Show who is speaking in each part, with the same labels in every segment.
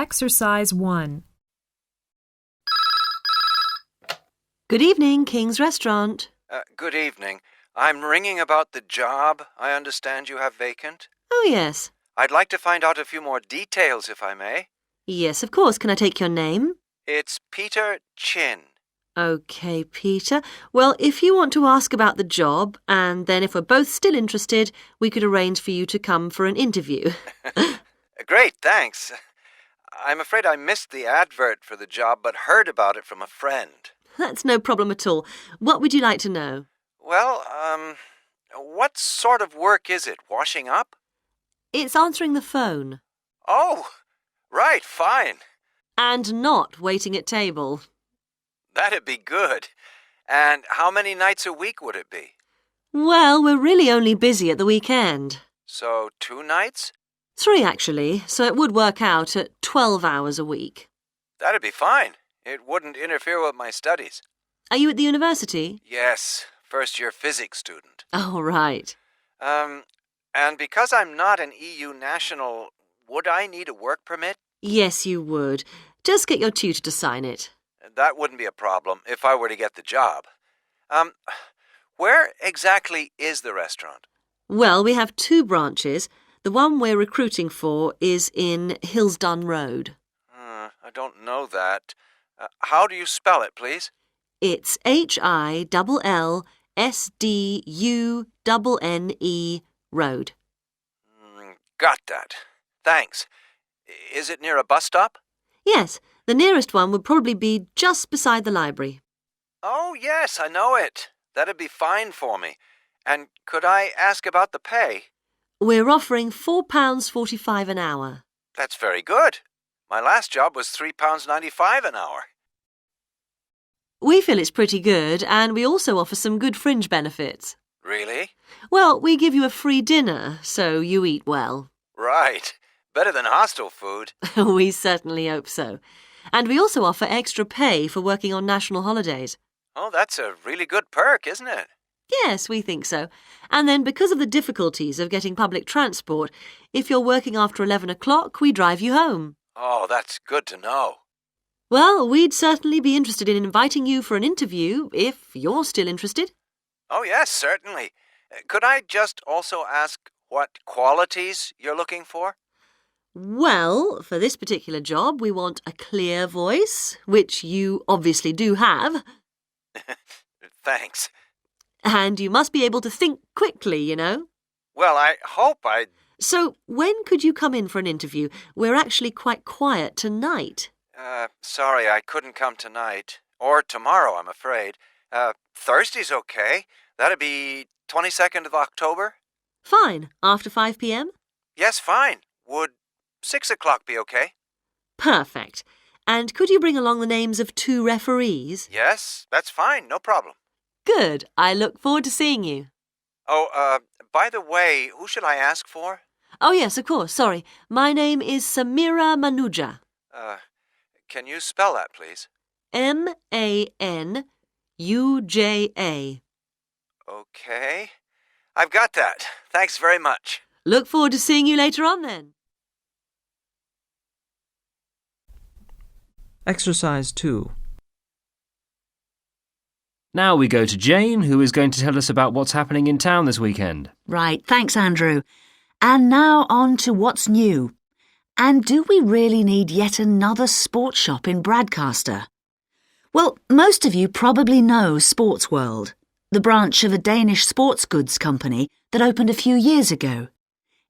Speaker 1: Exercise 1.
Speaker 2: Good evening, King's Restaurant.
Speaker 3: Good evening. I'm ringing about the job I understand you have vacant.
Speaker 2: Oh, yes.
Speaker 3: I'd like to find out a few more details, if I may.
Speaker 2: Yes, of course. Can I take your name?
Speaker 3: It's Peter Chin.
Speaker 2: OK, Peter. Well, if you want to ask about the job, and then if we're both still interested, we could arrange for you to come for an interview.
Speaker 3: Great, thanks. I'm afraid I missed the advert for the job, but heard about it from a friend.
Speaker 2: That's no problem at all. What would you like to know?
Speaker 3: Well, what sort of work is it? Washing up?
Speaker 2: It's answering the phone.
Speaker 3: Oh, right, fine.
Speaker 2: And not waiting at table.
Speaker 3: That'd be good. And how many nights a week would it be?
Speaker 2: Well, we're really only busy at the weekend.
Speaker 3: So 2 nights?
Speaker 2: 3, actually, so it would work out at 12 hours a week.
Speaker 3: That'd be fine. It wouldn't interfere with my studies.
Speaker 2: Are you at the university?
Speaker 3: Yes, first-year physics student.
Speaker 2: Oh, right.
Speaker 3: And because I'm not an EU national, would I need a work permit?
Speaker 2: Yes, you would. Just get your tutor to sign it.
Speaker 3: That wouldn't be a problem if I were to get the job. Where exactly is the restaurant?
Speaker 2: Well, we have 2 branches. The one we're recruiting for is in Hillsdon Road.
Speaker 3: I don't know that. How do you spell it, please?
Speaker 2: It's HILLSDUNNE Road.
Speaker 3: Got that. Thanks. Is it near a bus stop?
Speaker 2: Yes, the nearest one would probably be just beside the library.
Speaker 3: Oh, yes, I know it. That'd be fine for me. And could I ask about the pay?
Speaker 2: We're offering £4.45 an hour.
Speaker 3: That's very good. My last job was £3.95 an hour.
Speaker 2: We feel it's pretty good, and we also offer some good fringe benefits.
Speaker 3: Really?
Speaker 2: Well, we give you a free dinner, so you eat well.
Speaker 3: Right. Better than hostel food.
Speaker 2: We certainly hope so. And we also offer extra pay for working on national holidays.
Speaker 3: Oh, that's a really good perk, isn't it?
Speaker 2: Yes, we think so. And then because of the difficulties of getting public transport, if you're working after 11 o'clock, we drive you home.
Speaker 3: Oh, that's good to know.
Speaker 2: Well, we'd certainly be interested in inviting you for an interview, if you're still interested.
Speaker 3: Oh, yes, certainly. Could I just also ask what qualities you're looking for?
Speaker 2: Well, for this particular job, we want a clear voice, which you obviously do have.
Speaker 3: Thanks.
Speaker 2: And you must be able to think quickly, you know.
Speaker 3: Well, I hope I...
Speaker 2: So, when could you come in for an interview? We're actually quite quiet tonight.
Speaker 3: Sorry, I couldn't come tonight. Or tomorrow, I'm afraid. Thursday's okay. That'd be 22nd of October.
Speaker 2: Fine. After 5 p.m?
Speaker 3: Yes, fine. Would 6 o'clock be okay?
Speaker 2: Perfect. And could you bring along the names of 2 referees?
Speaker 3: Yes, that's fine. No problem.
Speaker 2: Good. I look forward to seeing you.
Speaker 3: Oh, by the way, who should I ask for?
Speaker 2: Oh, yes, of course. Sorry. My name is Samira Manuja.
Speaker 3: Can you spell that, please?
Speaker 2: Manuja.
Speaker 3: Okay. I've got that. Thanks very much.
Speaker 2: Look forward to seeing you later on, then.
Speaker 1: Exercise 2.
Speaker 4: Now we go to Jane, who is going to tell us about what's happening in town this weekend.
Speaker 5: Right, thanks, Andrew. And now on to what's new. And do we really need yet another sports shop in Bradcaster? Well, most of you probably know Sports World, the branch of a Danish sports goods company that opened a few years ago.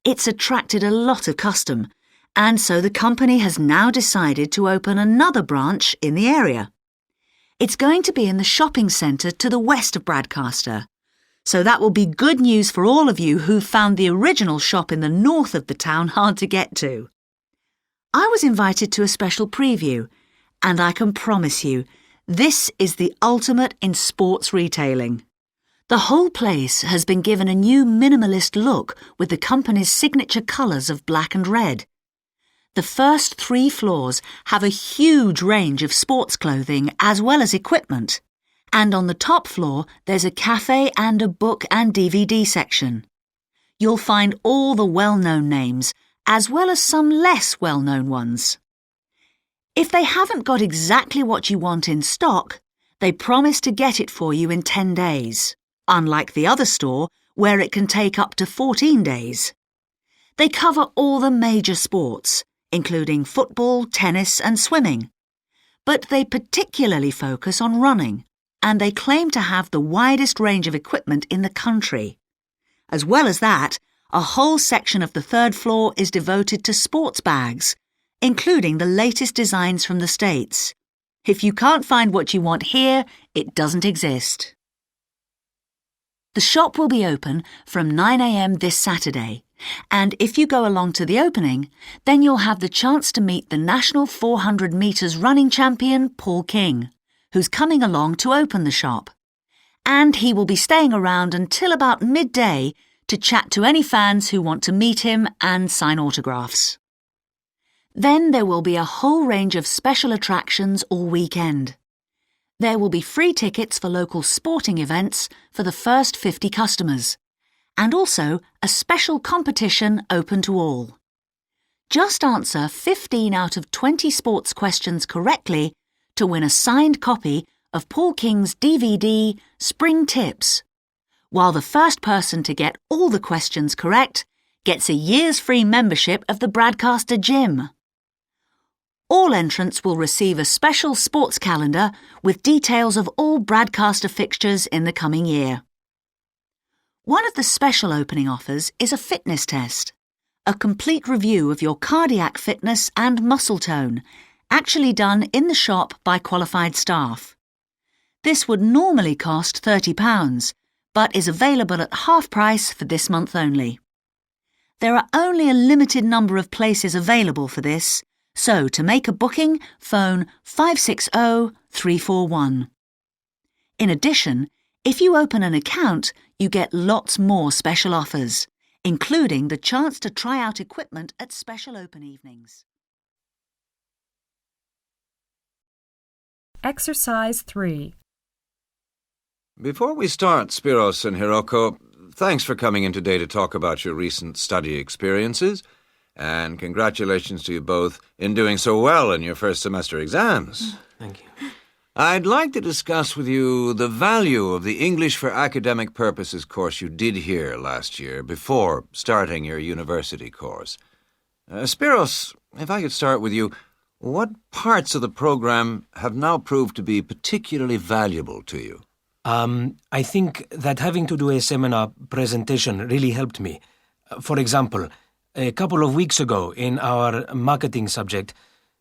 Speaker 5: It's attracted a lot of custom, and so the company has now decided to open another branch in the area. It's going to be in the shopping centre to the west of Bradcaster. So that will be good news for all of you who found the original shop in the north of the town hard to get to. I was invited to a special preview, and I can promise you, this is the ultimate in sports retailing. The whole place has been given a new minimalist look with the company's signature colours of black and red. The first 3 floors have a huge range of sports clothing as well as equipment. And on the top floor, there's a cafe and a book and DVD section. You'll find all the well-known names, as well as some less well-known ones. If they haven't got exactly what you want in stock, they promise to get it for you in 10 days, unlike the other store where it can take up to 14 days. They cover all the major sports, including football, tennis and swimming. But they particularly focus on running, and they claim to have the widest range of equipment in the country. As well as that, a whole section of the third floor is devoted to sports bags, including the latest designs from the States. If you can't find what you want here, it doesn't exist. The shop will be open from 9 a.m. this Saturday, and if you go along to the opening, then you'll have the chance to meet the national 400 metres running champion, Paul King, who's coming along to open the shop. And he will be staying around until about midday to chat to any fans who want to meet him and sign autographs. Then there will be a whole range of special attractions all weekend. There will be free tickets for local sporting events for the first 50 customers, and also a special competition open to all. Just answer 15 out of 20 sports questions correctly to win a signed copy of Paul King's DVD, Spring Tips, while the first person to get all the questions correct gets a year's free membership of the Broadcaster Gym. All entrants will receive a special sports calendar with details of all Broadcaster fixtures in the coming year. One of the special opening offers is a fitness test, a complete review of your cardiac fitness and muscle tone, actually done in the shop by qualified staff. This would normally cost £30, but is available at half price for this month only. There are only a limited number of places available for this, so to make a booking, phone 560-341. In addition, if you open an account, you get lots more special offers, including the chance to try out equipment at special open evenings.
Speaker 1: Exercise 3.
Speaker 3: Before we start, Spiros and Hiroko, thanks for coming in today to talk about your recent study experiences. And congratulations to you both in doing so well in your first semester exams.
Speaker 6: Thank you.
Speaker 3: I'd like to discuss with you the value of the English for Academic Purposes course you did here last year before starting your university course. Spiros, if I could start with you, what parts of the program have now proved to be particularly valuable to you?
Speaker 6: I think that having to do a seminar presentation really helped me. For example, a couple of weeks ago in our marketing subject,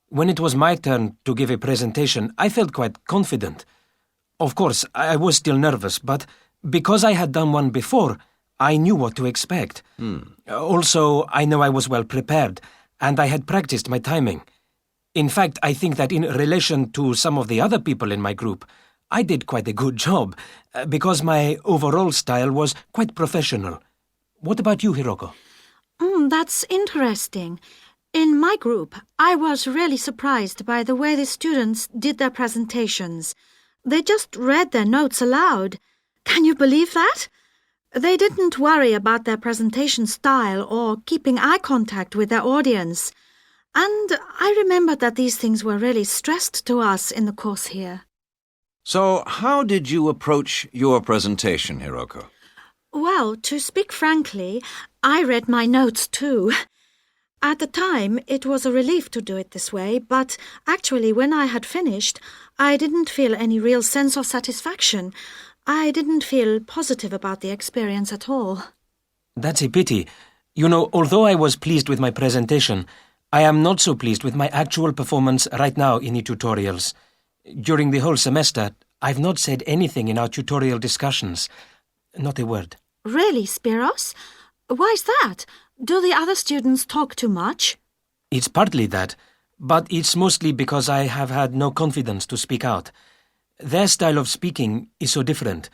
Speaker 6: when it was my turn to give a presentation, I felt quite confident. Of course, I was still nervous, but because I had done one before, I knew what to expect. Also, I know I was well prepared, and I had practiced my timing. In fact, I think that in relation to some of the other people in my group, I did quite a good job, because my overall style was quite professional. What about you, Hiroko?
Speaker 7: That's interesting. In my group, I was really surprised by the way the students did their presentations. They just read their notes aloud. Can you believe that? They didn't worry about their presentation style or keeping eye contact with their audience. And I remember that these things were really stressed to us in the course here.
Speaker 3: So, how did you approach your presentation, Hiroko?
Speaker 7: Well, to speak frankly, I read my notes too. At the time, it was a relief to do it this way, but actually when I had finished, I didn't feel any real sense of satisfaction. I didn't feel positive about the experience at all.
Speaker 6: That's a pity. You know, although I was pleased with my presentation, I am not so pleased with my actual performance right now in the tutorials. During the whole semester, I've not said anything in our tutorial discussions. Not a word.
Speaker 7: Really, Spiros? Why's that? Do the other students talk too much?
Speaker 6: It's partly that, but it's mostly because I have had no confidence to speak out. Their style of speaking is so different.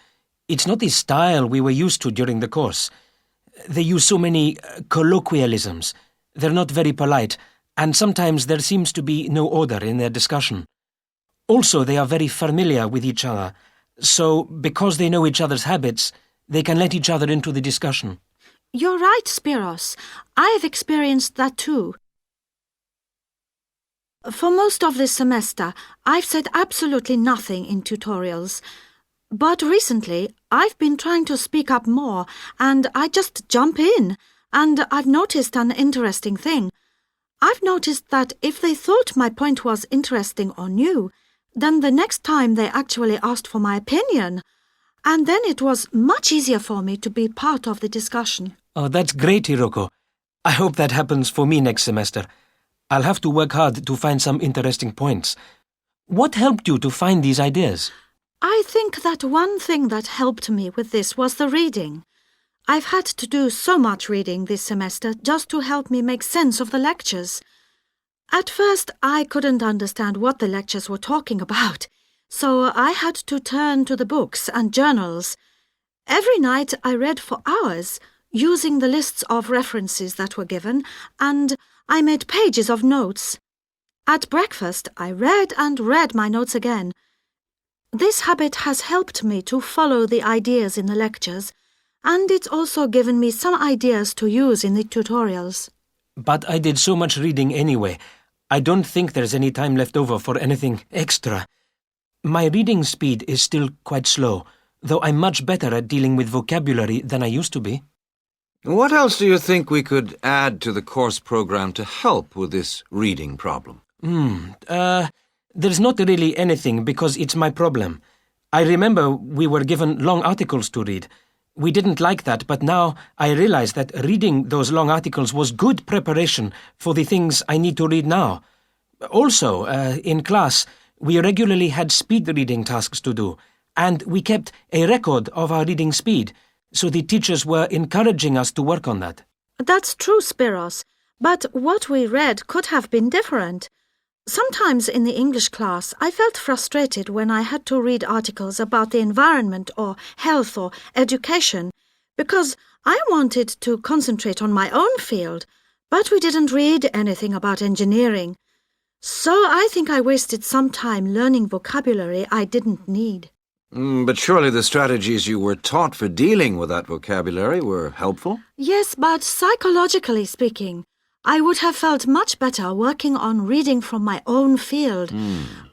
Speaker 6: It's not the style we were used to during the course. They use so many colloquialisms. They're not very polite, and sometimes there seems to be no order in their discussion. Also, they are very familiar with each other, so because they know each other's habits, they can let each other into the discussion.
Speaker 7: You're right, Spiros. I've experienced that too. For most of this semester, I've said absolutely nothing in tutorials. But recently, I've been trying to speak up more, and I just jump in, and I've noticed an interesting thing. I've noticed that if they thought my point was interesting or new, then the next time they actually asked for my opinion. And then it was much easier for me to be part of the discussion.
Speaker 6: Oh, that's great, Hiroko. I hope that happens for me next semester. I'll have to work hard to find some interesting points. What helped you to find these ideas?
Speaker 7: I think that one thing that helped me with this was the reading. I've had to do so much reading this semester just to help me make sense of the lectures. At first, I couldn't understand what the lectures were talking about, so I had to turn to the books and journals. Every night I read for hours, using the lists of references that were given, and I made pages of notes. At breakfast, I read and read my notes again. This habit has helped me to follow the ideas in the lectures, and it's also given me some ideas to use in the tutorials.
Speaker 6: But I did so much reading anyway. I don't think there's any time left over for anything extra. My reading speed is still quite slow, though I'm much better at dealing with vocabulary than I used to be.
Speaker 3: What else do you think we could add to the course program to help with this reading problem?
Speaker 6: There's not really anything because it's my problem. I remember we were given long articles to read. We didn't like that, but now I realize that reading those long articles was good preparation for the things I need to read now. Also, in class, we regularly had speed reading tasks to do, and we kept a record of our reading speed, so the teachers were encouraging us to work on that.
Speaker 7: That's true, Spiros, but what we read could have been different. Sometimes in the English class, I felt frustrated when I had to read articles about the environment or health or education, because I wanted to concentrate on my own field, but we didn't read anything about engineering. So I think I wasted some time learning vocabulary I didn't need.
Speaker 3: But surely the strategies you were taught for dealing with that vocabulary were helpful?
Speaker 7: Yes, but psychologically speaking, I would have felt much better working on reading from my own field.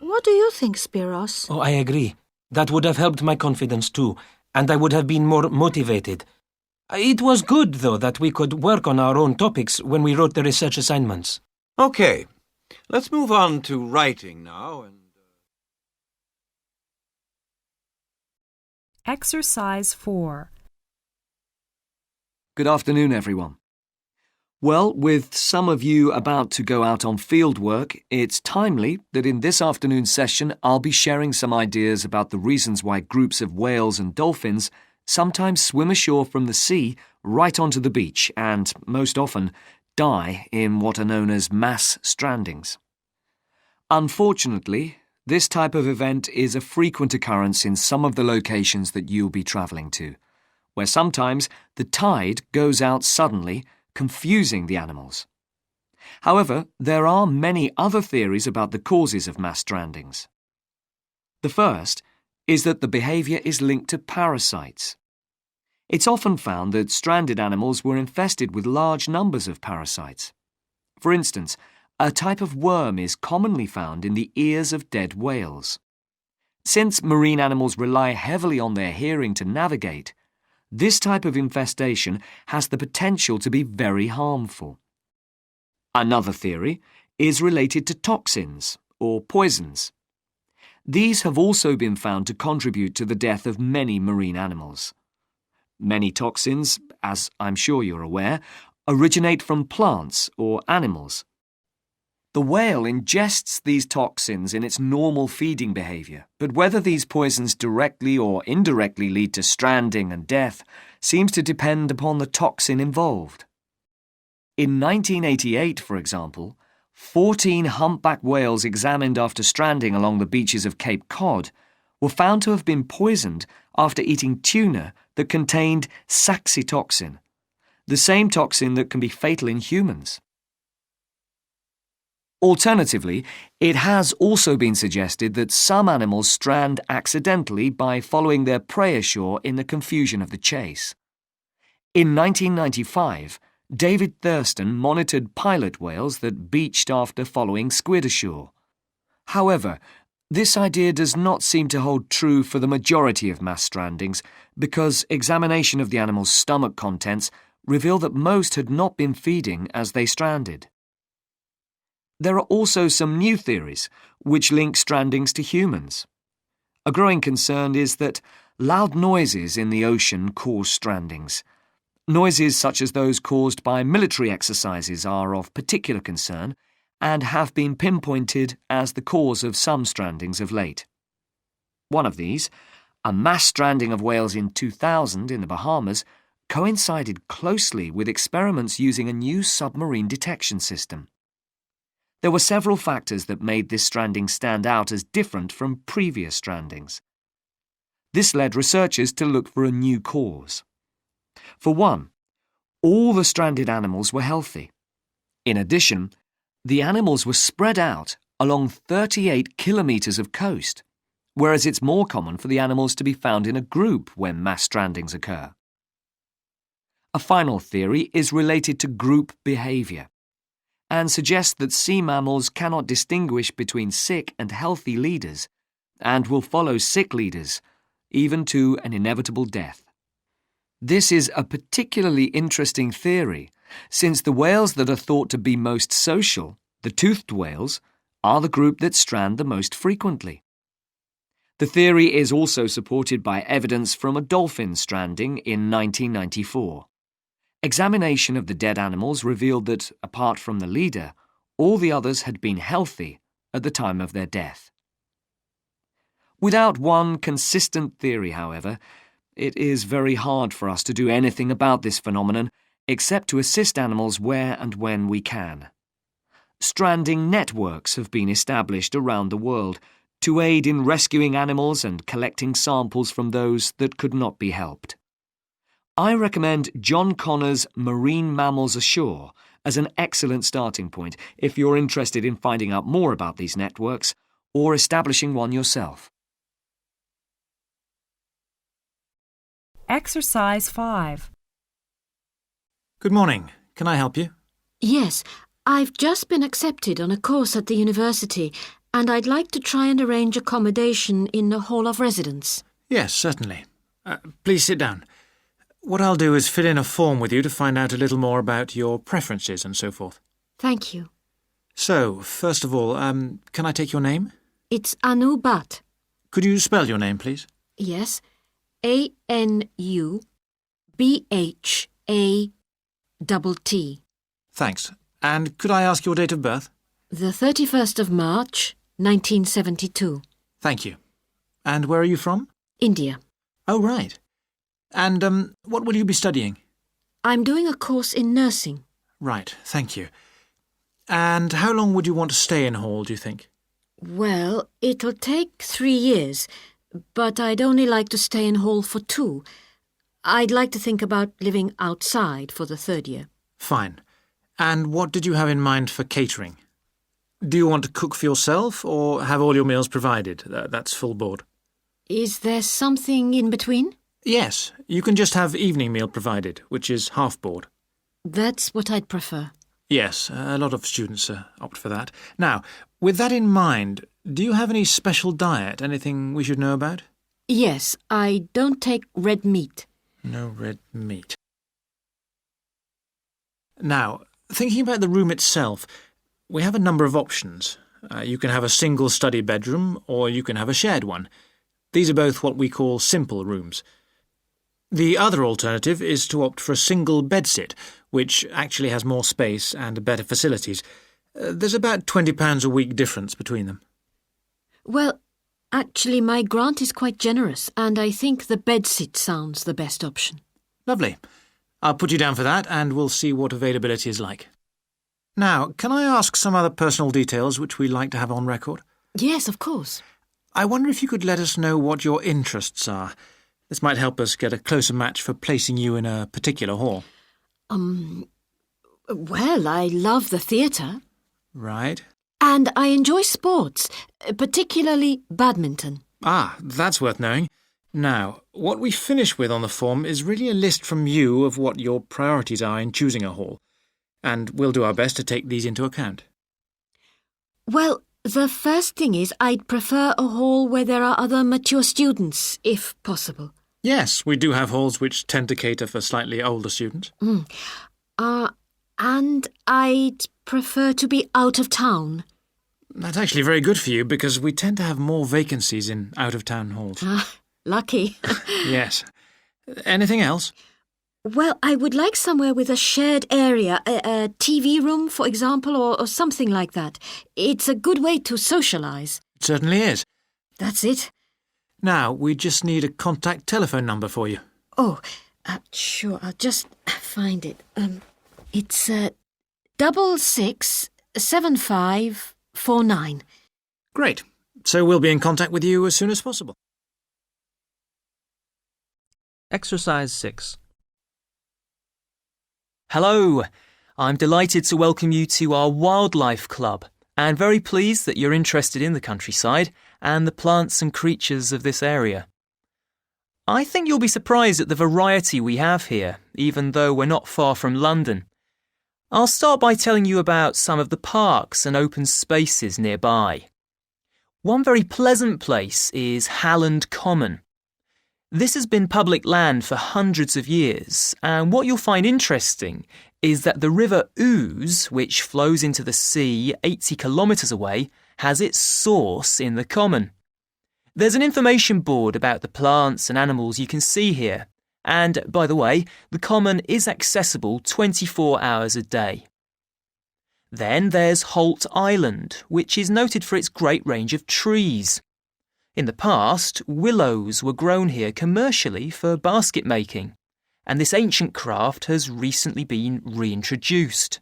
Speaker 7: What do you think, Spiros?
Speaker 6: Oh, I agree. That would have helped my confidence too, and I would have been more motivated. It was good, though, that we could work on our own topics when we wrote the research assignments.
Speaker 3: Okay, let's move on to writing now.
Speaker 1: Exercise 4.
Speaker 8: Good afternoon, everyone. Well, with some of you about to go out on field work, it's timely that in this afternoon's session I'll be sharing some ideas about the reasons why groups of whales and dolphins sometimes swim ashore from the sea right onto the beach and, most often, die in what are known as mass strandings. Unfortunately, this type of event is a frequent occurrence in some of the locations that you'll be travelling to, where sometimes the tide goes out suddenly, confusing the animals. However, there are many other theories about the causes of mass strandings. The first is that the behaviour is linked to parasites. It's often found that stranded animals were infested with large numbers of parasites. For instance, a type of worm is commonly found in the ears of dead whales. Since marine animals rely heavily on their hearing to navigate, this type of infestation has the potential to be very harmful. Another theory is related to toxins or poisons. These have also been found to contribute to the death of many marine animals. Many toxins, as I'm sure you're aware, originate from plants or animals. The whale ingests these toxins in its normal feeding behaviour, but whether these poisons directly or indirectly lead to stranding and death seems to depend upon the toxin involved. In 1988, for example, 14 humpback whales examined after stranding along the beaches of Cape Cod were found to have been poisoned after eating tuna that contained saxitoxin, the same toxin that can be fatal in humans. Alternatively, it has also been suggested that some animals strand accidentally by following their prey ashore in the confusion of the chase. In 1995, David Thurston monitored pilot whales that beached after following squid ashore. However, this idea does not seem to hold true for the majority of mass strandings because examination of the animal's stomach contents revealed that most had not been feeding as they stranded. There are also some new theories which link strandings to humans. A growing concern is that loud noises in the ocean cause strandings. Noises such as those caused by military exercises are of particular concern and have been pinpointed as the cause of some strandings of late. One of these, a mass stranding of whales in 2000 in the Bahamas, coincided closely with experiments using a new submarine detection system. There were several factors that made this stranding stand out as different from previous strandings. This led researchers to look for a new cause. For one, all the stranded animals were healthy. In addition, the animals were spread out along 38 kilometres of coast, whereas it's more common for the animals to be found in a group when mass strandings occur. A final theory is related to group behaviour and suggests that sea mammals cannot distinguish between sick and healthy leaders and will follow sick leaders, even to an inevitable death. This is a particularly interesting theory, since the whales that are thought to be most social, the toothed whales, are the group that strand the most frequently. The theory is also supported by evidence from a dolphin stranding in 1994. Examination of the dead animals revealed that, apart from the leader, all the others had been healthy at the time of their death. Without one consistent theory, however, it is very hard for us to do anything about this phenomenon except to assist animals where and when we can. Stranding networks have been established around the world to aid in rescuing animals and collecting samples from those that could not be helped. I recommend John Connor's Marine Mammals Ashore as an excellent starting point if you're interested in finding out more about these networks or establishing one yourself.
Speaker 1: Exercise 5.
Speaker 9: Good morning. Can I help you?
Speaker 10: Yes, I've just been accepted on a course at the university and I'd like to try and arrange accommodation in a hall of residence.
Speaker 9: Yes, certainly. Please sit down. What I'll do is fill in a form with you to find out a little more about your preferences and so forth.
Speaker 10: Thank you.
Speaker 9: So, first of all, can I take your name?
Speaker 10: It's Anu Bhatt.
Speaker 9: Could you spell your name, please?
Speaker 10: Yes, ANUBHATT.
Speaker 9: Thanks. And could I ask your date of birth?
Speaker 10: The 31st of March, 1972.
Speaker 9: Thank you. And where are you from?
Speaker 10: India.
Speaker 9: Oh, right. And what will you be studying?
Speaker 10: I'm doing a course in nursing.
Speaker 9: Right, thank you. And how long would you want to stay in hall, do you think?
Speaker 10: Well, it'll take 3 years, but I'd only like to stay in hall for 2. I'd like to think about living outside for the 3rd year.
Speaker 9: Fine. And what did you have in mind for catering? Do you want to cook for yourself or have all your meals provided? That's full board.
Speaker 10: Is there something in between?
Speaker 9: Yes, you can just have evening meal provided, which is half board.
Speaker 10: That's what I'd prefer.
Speaker 9: Yes, a lot of students opt for that. Now, with that in mind, do you have any special diet, anything we should know about?
Speaker 10: Yes, I don't take red meat.
Speaker 9: No red meat. Now, thinking about the room itself, we have a number of options. You can have a single study bedroom, or you can have a shared one. These are both what we call simple rooms. The other alternative is to opt for a single bedsit, which actually has more space and better facilities. There's about £20 a week difference between them.
Speaker 10: Well, actually my grant is quite generous, and I think the bedsit sounds the best option.
Speaker 9: Lovely. I'll put you down for that, and we'll see what availability is like. Now, can I ask some other personal details which we'd like to have on record?
Speaker 10: Yes, of course.
Speaker 9: I wonder if you could let us know what your interests are. This might help us get a closer match for placing you in a particular hall.
Speaker 10: Well, I love the theatre.
Speaker 9: Right.
Speaker 10: And I enjoy sports, particularly badminton.
Speaker 9: Ah, that's worth knowing. Now, what we finish with on the form is really a list from you of what your priorities are in choosing a hall, and we'll do our best to take these into account.
Speaker 10: Well, the first thing is I'd prefer a hall where there are other mature students, if possible.
Speaker 9: Yes, we do have halls which tend to cater for slightly older students.
Speaker 10: And I'd prefer to be out of town.
Speaker 9: That's actually very good for you because we tend to have more vacancies in out-of-town halls.
Speaker 10: Lucky.
Speaker 9: Yes. Anything else?
Speaker 10: Well, I would like somewhere with a shared area, a TV room, for example, or something like that. It's a good way to socialise.
Speaker 9: It certainly is.
Speaker 10: That's it.
Speaker 9: Now, we just need a contact telephone number for you.
Speaker 10: Oh, sure, I'll just find it. It's 667549.
Speaker 9: Great. So we'll be in contact with you as soon as possible.
Speaker 11: Exercise 6.
Speaker 12: Hello, I'm delighted to welcome you to our wildlife club and very pleased that you're interested in the countryside and the plants and creatures of this area. I think you'll be surprised at the variety we have here, even though we're not far from London. I'll start by telling you about some of the parks and open spaces nearby. One very pleasant place is Halland Common. This has been public land for hundreds of years, and what you'll find interesting is that the River Ouse, which flows into the sea 80 kilometres away, has its source in the common. There's an information board about the plants and animals you can see here, and, by the way, the common is accessible 24 hours a day. Then there's Holt Island, which is noted for its great range of trees. In the past, willows were grown here commercially for basket making, and this ancient craft has recently been reintroduced.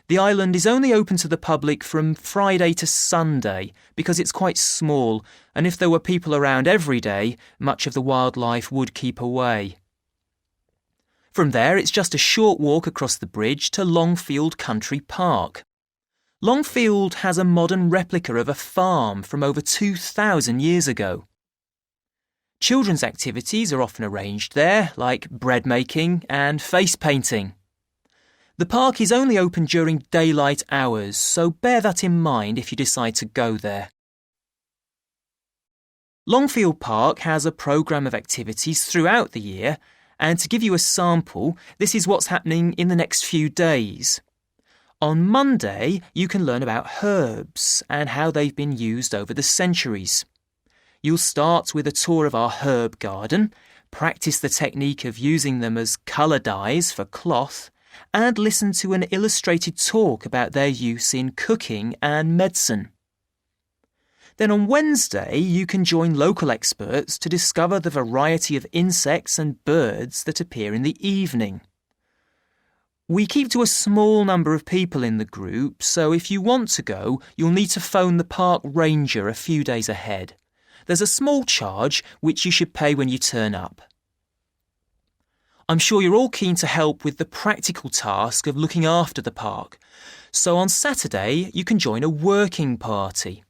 Speaker 12: The island is only open to the public from Friday to Sunday because it's quite small, and if there were people around every day, much of the wildlife would keep away. From there, it's just a short walk across the bridge to Longfield Country Park. Longfield has a modern replica of a farm from over 2,000 years ago. Children's activities are often arranged there, like bread making and face painting. The park is only open during daylight hours, so bear that in mind if you decide to go there. Longfield Park has a programme of activities throughout the year, and to give you a sample, this is what's happening in the next few days. On Monday, you can learn about herbs and how they've been used over the centuries. You'll start with a tour of our herb garden, practice the technique of using them as colour dyes for cloth, and listen to an illustrated talk about their use in cooking and medicine. Then on Wednesday, you can join local experts to discover the variety of insects and birds that appear in the evening. We keep to a small number of people in the group, so if you want to go, you'll need to phone the park ranger a few days ahead. There's a small charge which you should pay when you turn up. I'm sure you're all keen to help with the practical task of looking after the park, so on Saturday you can join a working party.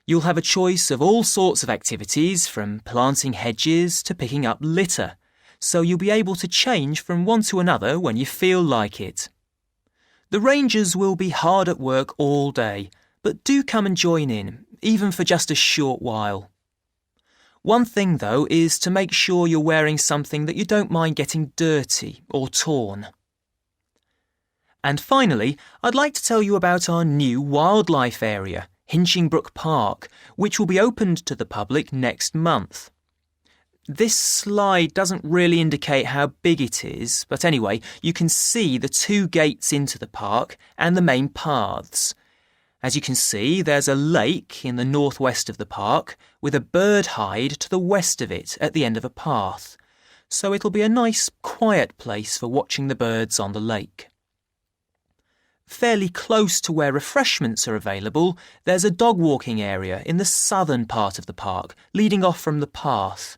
Speaker 12: You'll have a choice of all sorts of activities, from planting hedges to picking up litter, so you'll be able to change from one to another when you feel like it. The rangers will be hard at work all day, but do come and join in, even for just a short while. One thing, though, is to make sure you're wearing something that you don't mind getting dirty or torn. And finally, I'd like to tell you about our new wildlife area, Hinchingbrook Park, which will be opened to the public next month. This slide doesn't really indicate how big it is, but anyway, you can see the 2 gates into the park and the main paths. As you can see, there's a lake in the northwest of the park with a bird hide to the west of it at the end of a path, so it'll be a nice, quiet place for watching the birds on the lake. Fairly close to where refreshments are available, there's a dog walking area in the southern part of the park, leading off from the path.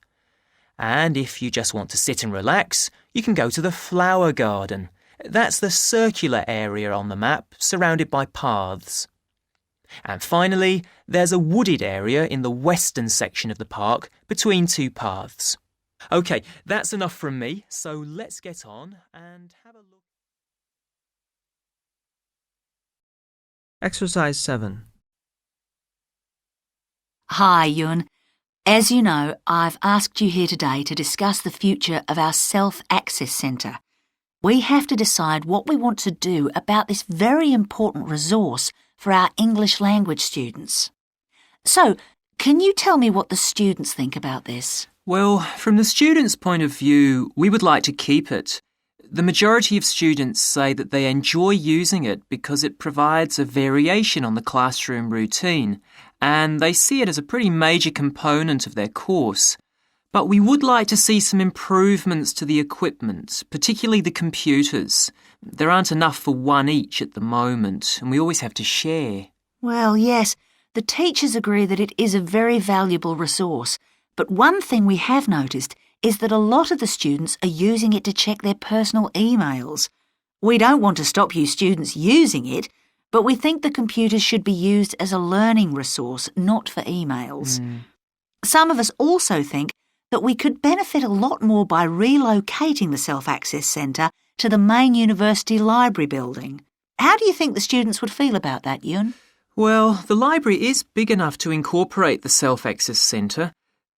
Speaker 12: And if you just want to sit and relax, you can go to the flower garden. That's the circular area on the map, surrounded by paths. And finally, there's a wooded area in the western section of the park between two paths. OK, that's enough from me, so let's get on and have a look.
Speaker 11: Exercise 7.
Speaker 5: Hi, Yun. As you know, I've asked you here today to discuss the future of our Self-Access Centre. We have to decide what we want to do about this very important resource for our English language students. So, can you tell me what the students think about this?
Speaker 4: Well, from the students' point of view, we would like to keep it. The majority of students say that they enjoy using it because it provides a variation on the classroom routine, and they see it as a pretty major component of their course. But we would like to see some improvements to the equipment, particularly the computers. There aren't enough for one each at the moment, and we always have to share.
Speaker 5: Well, yes, the teachers agree that it is a very valuable resource, but one thing we have noticed is that a lot of the students are using it to check their personal emails. We don't want to stop you students using it, but we think the computers should be used as a learning resource, not for emails. Some of us also think that we could benefit a lot more by relocating the Self-Access Centre to the main university library building. How do you think the students would feel about that, Yun?
Speaker 4: Well, the library is big enough to incorporate the Self-Access Centre,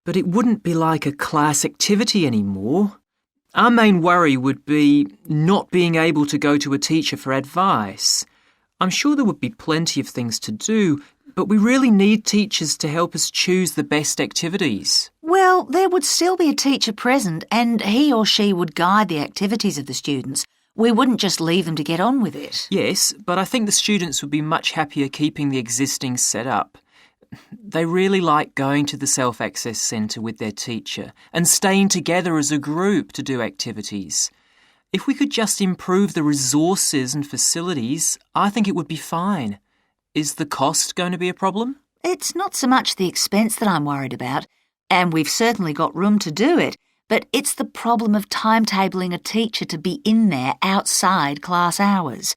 Speaker 4: but it wouldn't be like a class activity anymore. Our main worry would be not being able to go to a teacher for advice. I'm sure there would be plenty of things to do, but we really need teachers to help us choose the best activities.
Speaker 5: Well, there would still be a teacher present and he or she would guide the activities of the students. We wouldn't just leave them to get on with it.
Speaker 4: Yes, but I think the students would be much happier keeping the existing setup. They really like going to the Self-Access Centre with their teacher and staying together as a group to do activities. If we could just improve the resources and facilities, I think it would be fine. Is the cost going to be a problem?
Speaker 5: It's not so much the expense that I'm worried about, and we've certainly got room to do it, but it's the problem of timetabling a teacher to be in there outside class hours.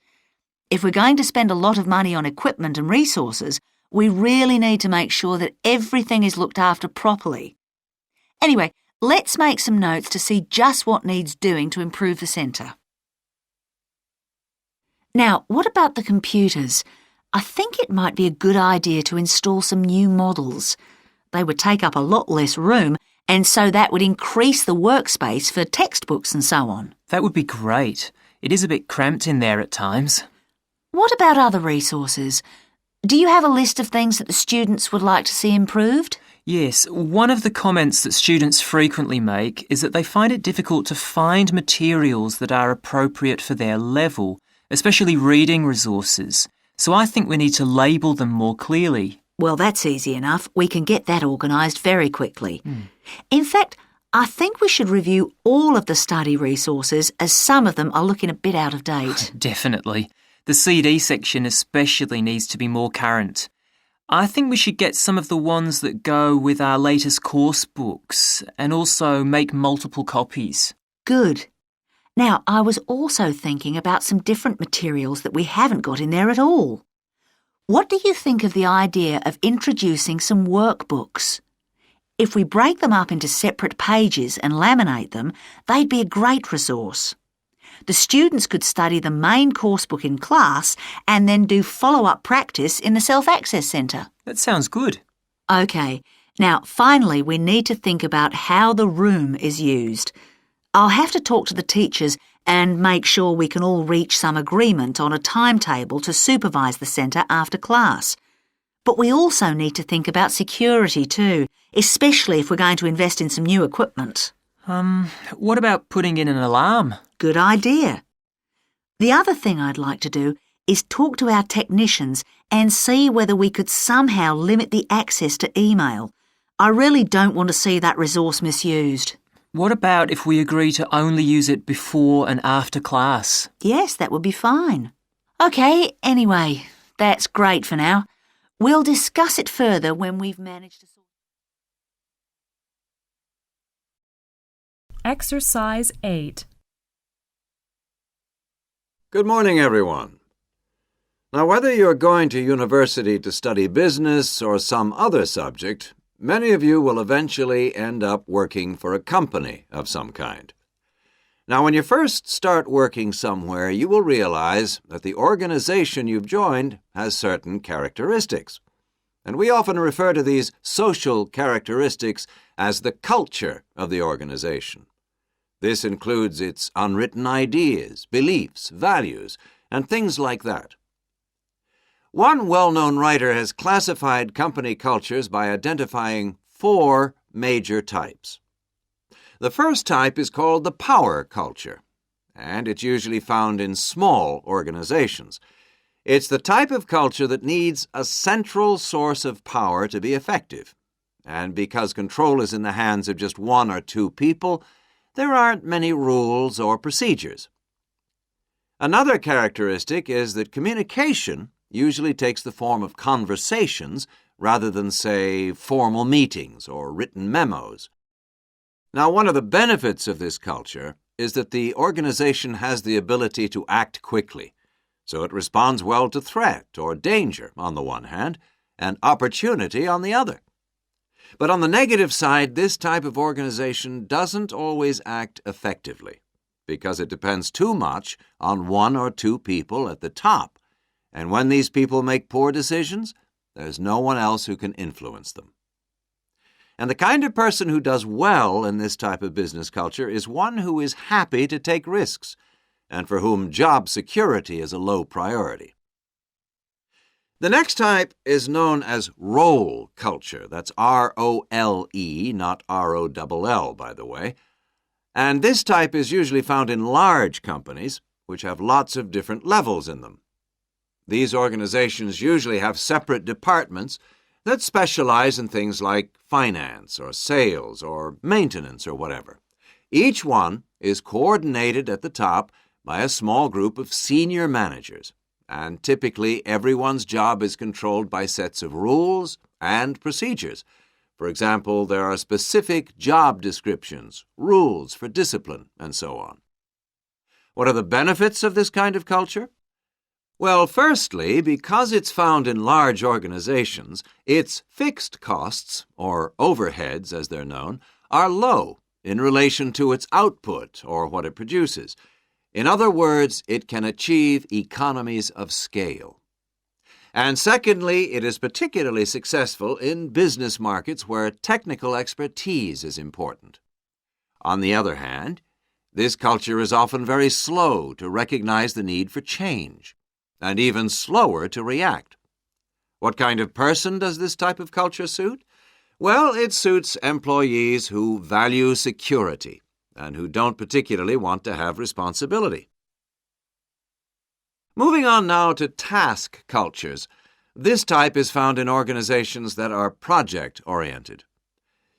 Speaker 5: If we're going to spend a lot of money on equipment and resources, we really need to make sure that everything is looked after properly. Anyway, let's make some notes to see just what needs doing to improve the centre. Now, what about the computers? I think it might be a good idea to install some new models. They would take up a lot less room, and so that would increase the workspace for textbooks and so on.
Speaker 4: That would be great. It is a bit cramped in there at times.
Speaker 5: What about other resources? Do you have a list of things that the students would like to see improved?
Speaker 4: Yes, one of the comments that students frequently make is that they find it difficult to find materials that are appropriate for their level, especially reading resources. So I think we need to label them more clearly.
Speaker 5: Well, that's easy enough. We can get that organised very quickly. In fact, I think we should review all of the study resources as some of them are looking a bit out of date.
Speaker 4: Definitely. The CD section especially needs to be more current. I think we should get some of the ones that go with our latest course books and also make multiple copies.
Speaker 5: Good. Now, I was also thinking about some different materials that we haven't got in there at all. What do you think of the idea of introducing some workbooks? If we break them up into separate pages and laminate them, they'd be a great resource. The students could study the main course book in class and then do follow-up practice in the Self-Access Centre.
Speaker 4: That sounds good.
Speaker 5: OK, now finally we need to think about how the room is used. I'll have to talk to the teachers and make sure we can all reach some agreement on a timetable to supervise the centre after class. But we also need to think about security too, especially if we're going to invest in some new equipment.
Speaker 4: What about putting in an alarm?
Speaker 5: Good idea. The other thing I'd like to do is talk to our technicians and see whether we could somehow limit the access to email. I really don't want to see that resource misused.
Speaker 4: What about if we agree to only use it before and after class?
Speaker 5: Yes, that would be fine. OK, anyway, that's great for now. We'll discuss it further when we've managed to sort.
Speaker 3: Now, whether you're going to university to study business or some other subject, many of you will eventually end up working for a company of some kind. Now, when you first start working somewhere, you will realize that the organization you've joined has certain characteristics. And we often refer to these social characteristics as the culture of the organization. This includes its unwritten ideas, beliefs, values, and things like that. One well-known writer has classified company cultures by identifying 4 major types. The first type is called the power culture, and it's usually found in small organizations. It's the type of culture that needs a central source of power to be effective. And because control is in the hands of just 1 or 2 people, there aren't many rules or procedures. Another characteristic is that communication usually takes the form of conversations rather than, say, formal meetings or written memos. Now, one of the benefits of this culture is that the organization has the ability to act quickly, so it responds well to threat or danger on the one hand, and opportunity on the other. But on the negative side, this type of organization doesn't always act effectively, because it depends too much on 1 or 2 people at the top. And when these people make poor decisions, there's no one else who can influence them. And the kind of person who does well in this type of business culture is one who is happy to take risks, and for whom job security is a low priority. The next type is known as role culture. That's R-O-L-E, not R-O-L-L, by the way. And this type is usually found in large companies, which have lots of different levels in them. These organizations usually have separate departments that specialize in things like finance or sales or maintenance or whatever. Each one is coordinated at the top by a small group of senior managers, and typically everyone's job is controlled by sets of rules and procedures. For example, there are specific job descriptions, rules for discipline, and so on. What are the benefits of this kind of culture? Well, firstly, because it's found in large organizations, its fixed costs, or overheads as they're known, are low in relation to its output or what it produces. In other words, it can achieve economies of scale. And secondly, it is particularly successful in business markets where technical expertise is important. On the other hand, this culture is often very slow to recognize the need for change, and even slower to react. What kind of person does this type of culture suit? Well, it suits employees who value security and who don't particularly want to have responsibility. Moving on now to task cultures. This type is found in organizations that are project-oriented.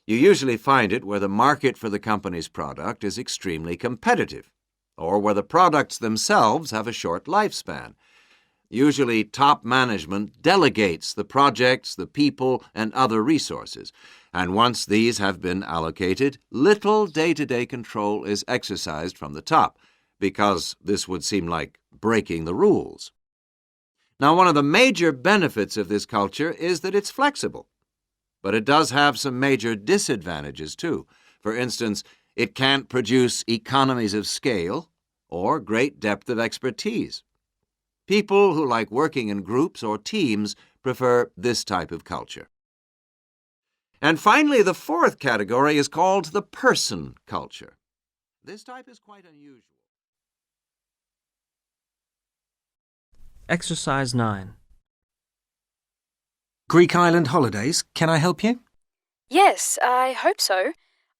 Speaker 3: You usually find it where the market for the company's product is extremely competitive, or where the products themselves have a short lifespan. Usually, top management delegates the projects, the people, and other resources, and once these have been allocated, little day-to-day control is exercised from the top, because this would seem like breaking the rules. Now, one of the major benefits of this culture is that it's flexible, but it does have some major disadvantages too. For instance, it can't produce economies of scale or great depth of expertise. People who like working in groups or teams prefer this type of culture. And finally, the 4th category is called the person culture. This type is quite unusual.
Speaker 11: Exercise 9.
Speaker 6: Greek island holidays, can I help you?
Speaker 1: Yes, I hope so.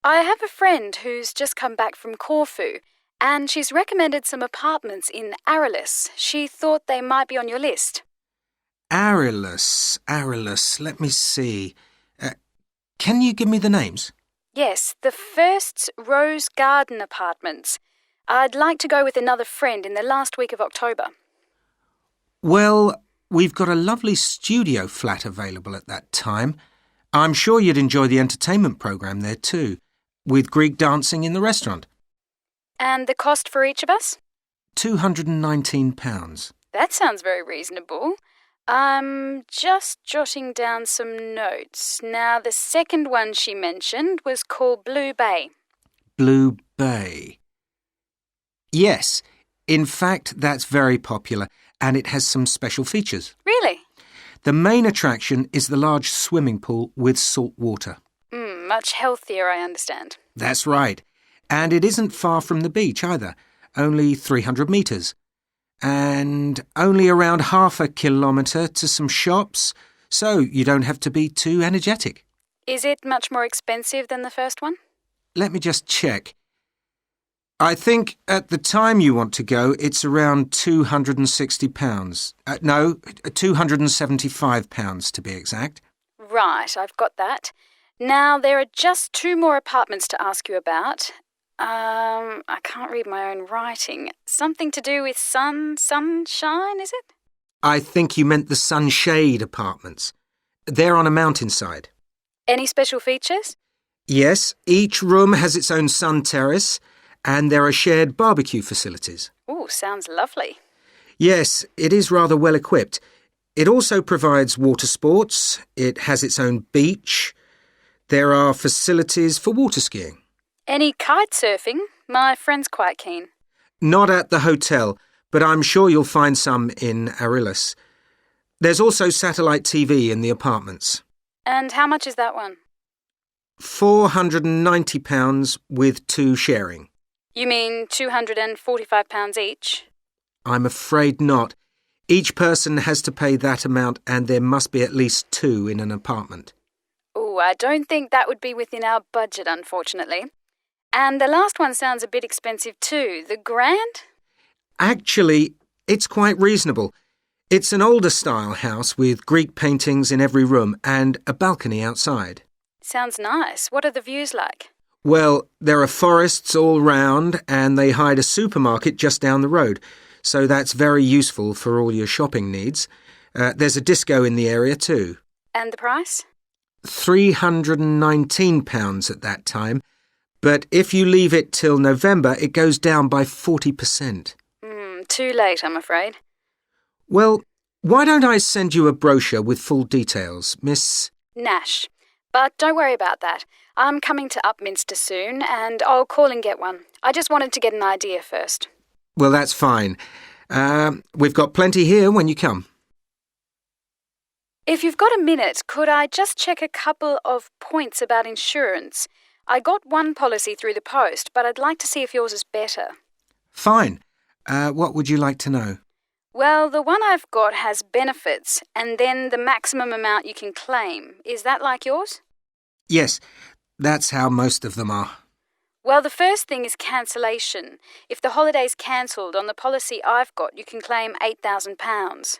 Speaker 1: I have a friend who's just come back from Corfu, and she's recommended some apartments in Arilus. She thought they might be on your list.
Speaker 6: Arilus, let me see. Can you give me the names?
Speaker 1: Yes, the first's Rose Garden Apartments. I'd like to go with another friend in the last week of October.
Speaker 6: Well, we've got a lovely studio flat available at that time. I'm sure you'd enjoy the entertainment program there too, with Greek dancing in the restaurant.
Speaker 1: And the cost for each of us?
Speaker 6: £219.
Speaker 1: That sounds very reasonable. I'm just jotting down some notes. Now, the second one she mentioned was called Blue Bay.
Speaker 13: Blue Bay. Yes, in fact, that's very popular, and it has some special features.
Speaker 1: Really?
Speaker 13: The main attraction is the large swimming pool with salt water.
Speaker 1: Much healthier, I understand.
Speaker 13: That's right. And it isn't far from the beach either, only 300 metres. And only around half a kilometre to some shops, so you don't have to be too energetic.
Speaker 1: Is it much more expensive than the first one?
Speaker 13: Let me just check. I think at the time you want to go, it's around £260. No, £275 to be exact.
Speaker 1: Right, I've got that. Now, there are just 2 more apartments to ask you about. I can't read my own writing. Something to do with sunshine, is it?
Speaker 13: I think you meant the sunshade apartments. They're on a mountainside.
Speaker 1: Any special features?
Speaker 13: Yes, each room has its own sun terrace, and there are shared barbecue facilities.
Speaker 1: Ooh, sounds lovely.
Speaker 13: Yes, it is rather well equipped. It also provides water sports. It has its own beach. There are facilities for water skiing.
Speaker 1: Any kite surfing? My friend's quite keen.
Speaker 13: Not at the hotel, but I'm sure you'll find some in Arillis. There's also satellite TV in the apartments.
Speaker 1: And how much is that one?
Speaker 13: £490 with 2 sharing.
Speaker 1: You mean £245 each?
Speaker 13: I'm afraid not. Each person has to pay that amount, and there must be at least 2 in an apartment.
Speaker 1: Ooh, I don't think that would be within our budget, unfortunately. And the last one sounds a bit expensive too. The Grand?
Speaker 13: Actually, it's quite reasonable. It's an older style house with Greek paintings in every room and a balcony outside.
Speaker 1: Sounds nice. What are the views like?
Speaker 13: Well, there are forests all round, and they hide a supermarket just down the road, so that's very useful for all your shopping needs. There's a disco in the area too.
Speaker 1: And the price?
Speaker 13: £319 at that time, but if you leave it till November, it goes down by 40%.
Speaker 1: Too late, I'm afraid.
Speaker 13: Well, why don't I send you a brochure with full details, Miss...
Speaker 1: Nash. But don't worry about that. I'm coming to Upminster soon, and I'll call and get one. I just wanted to get an idea first.
Speaker 13: Well, that's fine. We've got plenty here when you come.
Speaker 1: If you've got a minute, could I just check a couple of points about insurance? I got one policy through the post, but I'd like to see if yours is better.
Speaker 13: Fine. What would you like to know?
Speaker 1: Well, the one I've got has benefits, and then the maximum amount you can claim. Is that like yours?
Speaker 13: Yes, that's how most of them are.
Speaker 1: Well, the first thing is cancellation. If the holiday's cancelled on the policy I've got, you can claim £8,000.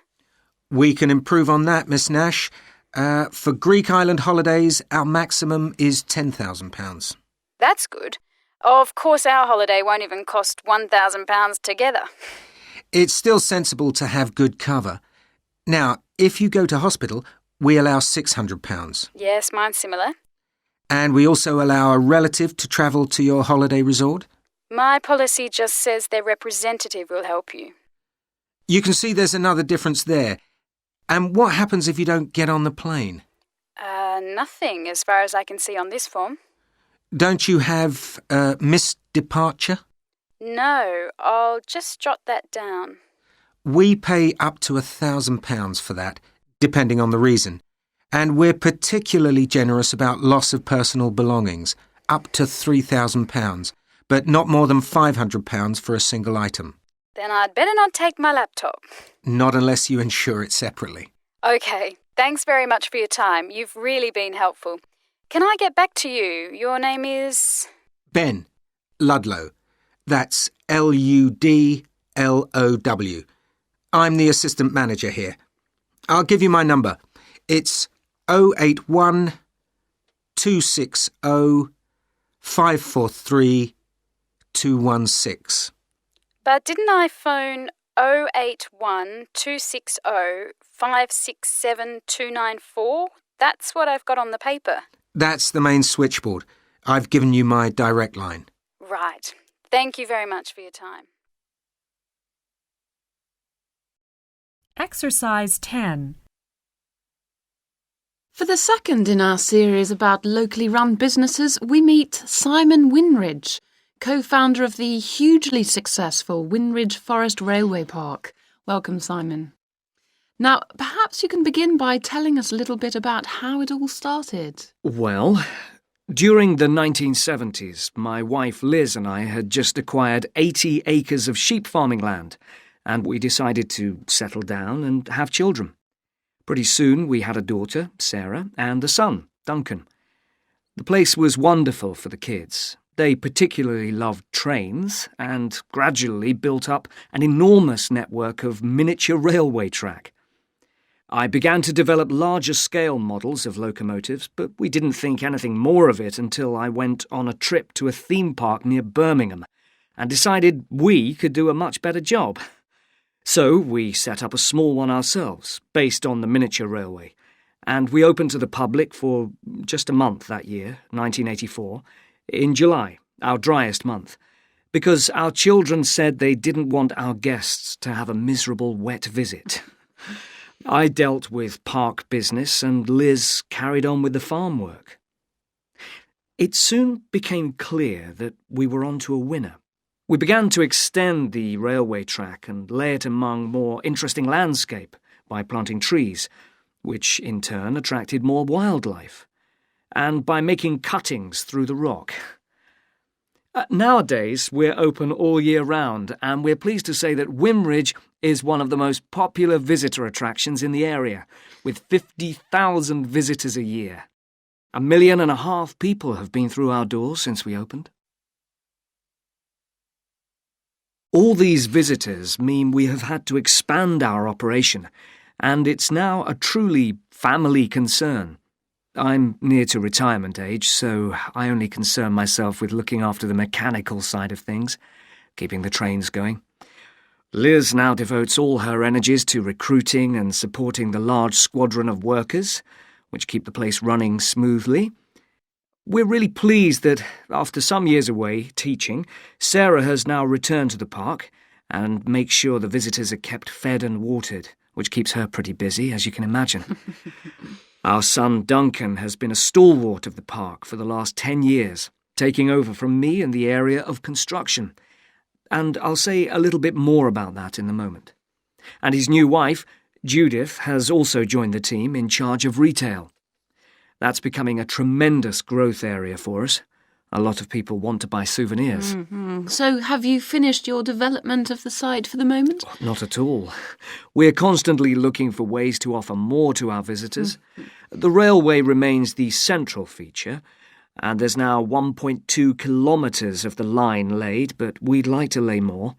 Speaker 13: We can improve on that, Miss Nash. For Greek island holidays, our maximum is £10,000.
Speaker 1: That's good. Of course, our holiday won't even cost £1,000 together.
Speaker 13: It's still sensible to have good cover. Now, if you go to hospital, we allow £600.
Speaker 1: Yes, mine's similar.
Speaker 13: And we also allow a relative to travel to your holiday resort?
Speaker 1: My policy just says their representative will help you.
Speaker 13: You can see there's another difference there. And what happens if you don't get on the plane?
Speaker 1: Nothing, as far as I can see on this form.
Speaker 13: Don't you have missed departure?
Speaker 1: No, I'll just jot that down.
Speaker 13: We pay up to £1,000 for that, depending on the reason. And we're particularly generous about loss of personal belongings, up to £3,000, but not more than £500 for a single item.
Speaker 1: Then I'd better not take my laptop.
Speaker 13: Not unless you insure it separately.
Speaker 1: OK, thanks very much for your time. You've really been helpful. Can I get back to you? Your name is...
Speaker 13: Ben Ludlow. That's Ludlow. I'm the assistant manager here. I'll give you my number. It's 081 260 543 216.
Speaker 1: But didn't I phone 081 260 567 294? That's what I've got on the paper.
Speaker 13: That's the main switchboard. I've given you my direct line.
Speaker 1: Right. Thank you very much for your time.
Speaker 14: Exercise 10.
Speaker 15: For the second in our series about locally run businesses, we meet Simon Winridge, co-founder of the hugely successful Winridge Forest Railway Park. Welcome, Simon. Now, perhaps you can begin by telling us a little bit about how it all started.
Speaker 8: Well, during the 1970s, my wife Liz and I had just acquired 80 acres of sheep farming land, and we decided to settle down and have children. Pretty soon we had a daughter, Sarah, and a son, Duncan. The place was wonderful for the kids. They particularly loved trains and gradually built up an enormous network of miniature railway track. I began to develop larger scale models of locomotives, but we didn't think anything more of it until I went on a trip to a theme park near Birmingham and decided we could do a much better job. So we set up a small one ourselves, based on the miniature railway, and we opened to the public for just a month that year, 1984, in July, our driest month, because our children said they didn't want our guests to have a miserable wet visit. I dealt with park business and Liz carried on with the farm work. It soon became clear that we were onto a winner. We began to extend the railway track and lay it among more interesting landscape by planting trees, which in turn attracted more wildlife, and by making cuttings through the rock. Nowadays, we're open all year round, and we're pleased to say that Winridge is one of the most popular visitor attractions in the area, with 50,000 visitors a year. 1.5 million people have been through our doors since we opened. All these visitors mean we have had to expand our operation, and it's now a truly family concern. I'm near to retirement age, so I only concern myself with looking after the mechanical side of things, keeping the trains going. Liz now devotes all her energies to recruiting and supporting the large squadron of workers, which keep the place running smoothly. We're really pleased that, after some years away teaching, Sarah has now returned to the park and makes sure the visitors are kept fed and watered, which keeps her pretty busy, as you can imagine. Our son Duncan has been a stalwart of the park for the last 10 years, taking over from me in the area of construction. And I'll say a little bit more about that in a moment. And his new wife, Judith, has also joined the team in charge of retail. That's becoming a tremendous growth area for us. A lot of people want to buy souvenirs.
Speaker 15: Mm-hmm. So have you finished your development of the site for the moment?
Speaker 8: Not at all. We're constantly looking for ways to offer more to our visitors. The railway remains the central feature, and there's now 1.2 kilometres of the line laid, but we'd like to lay more.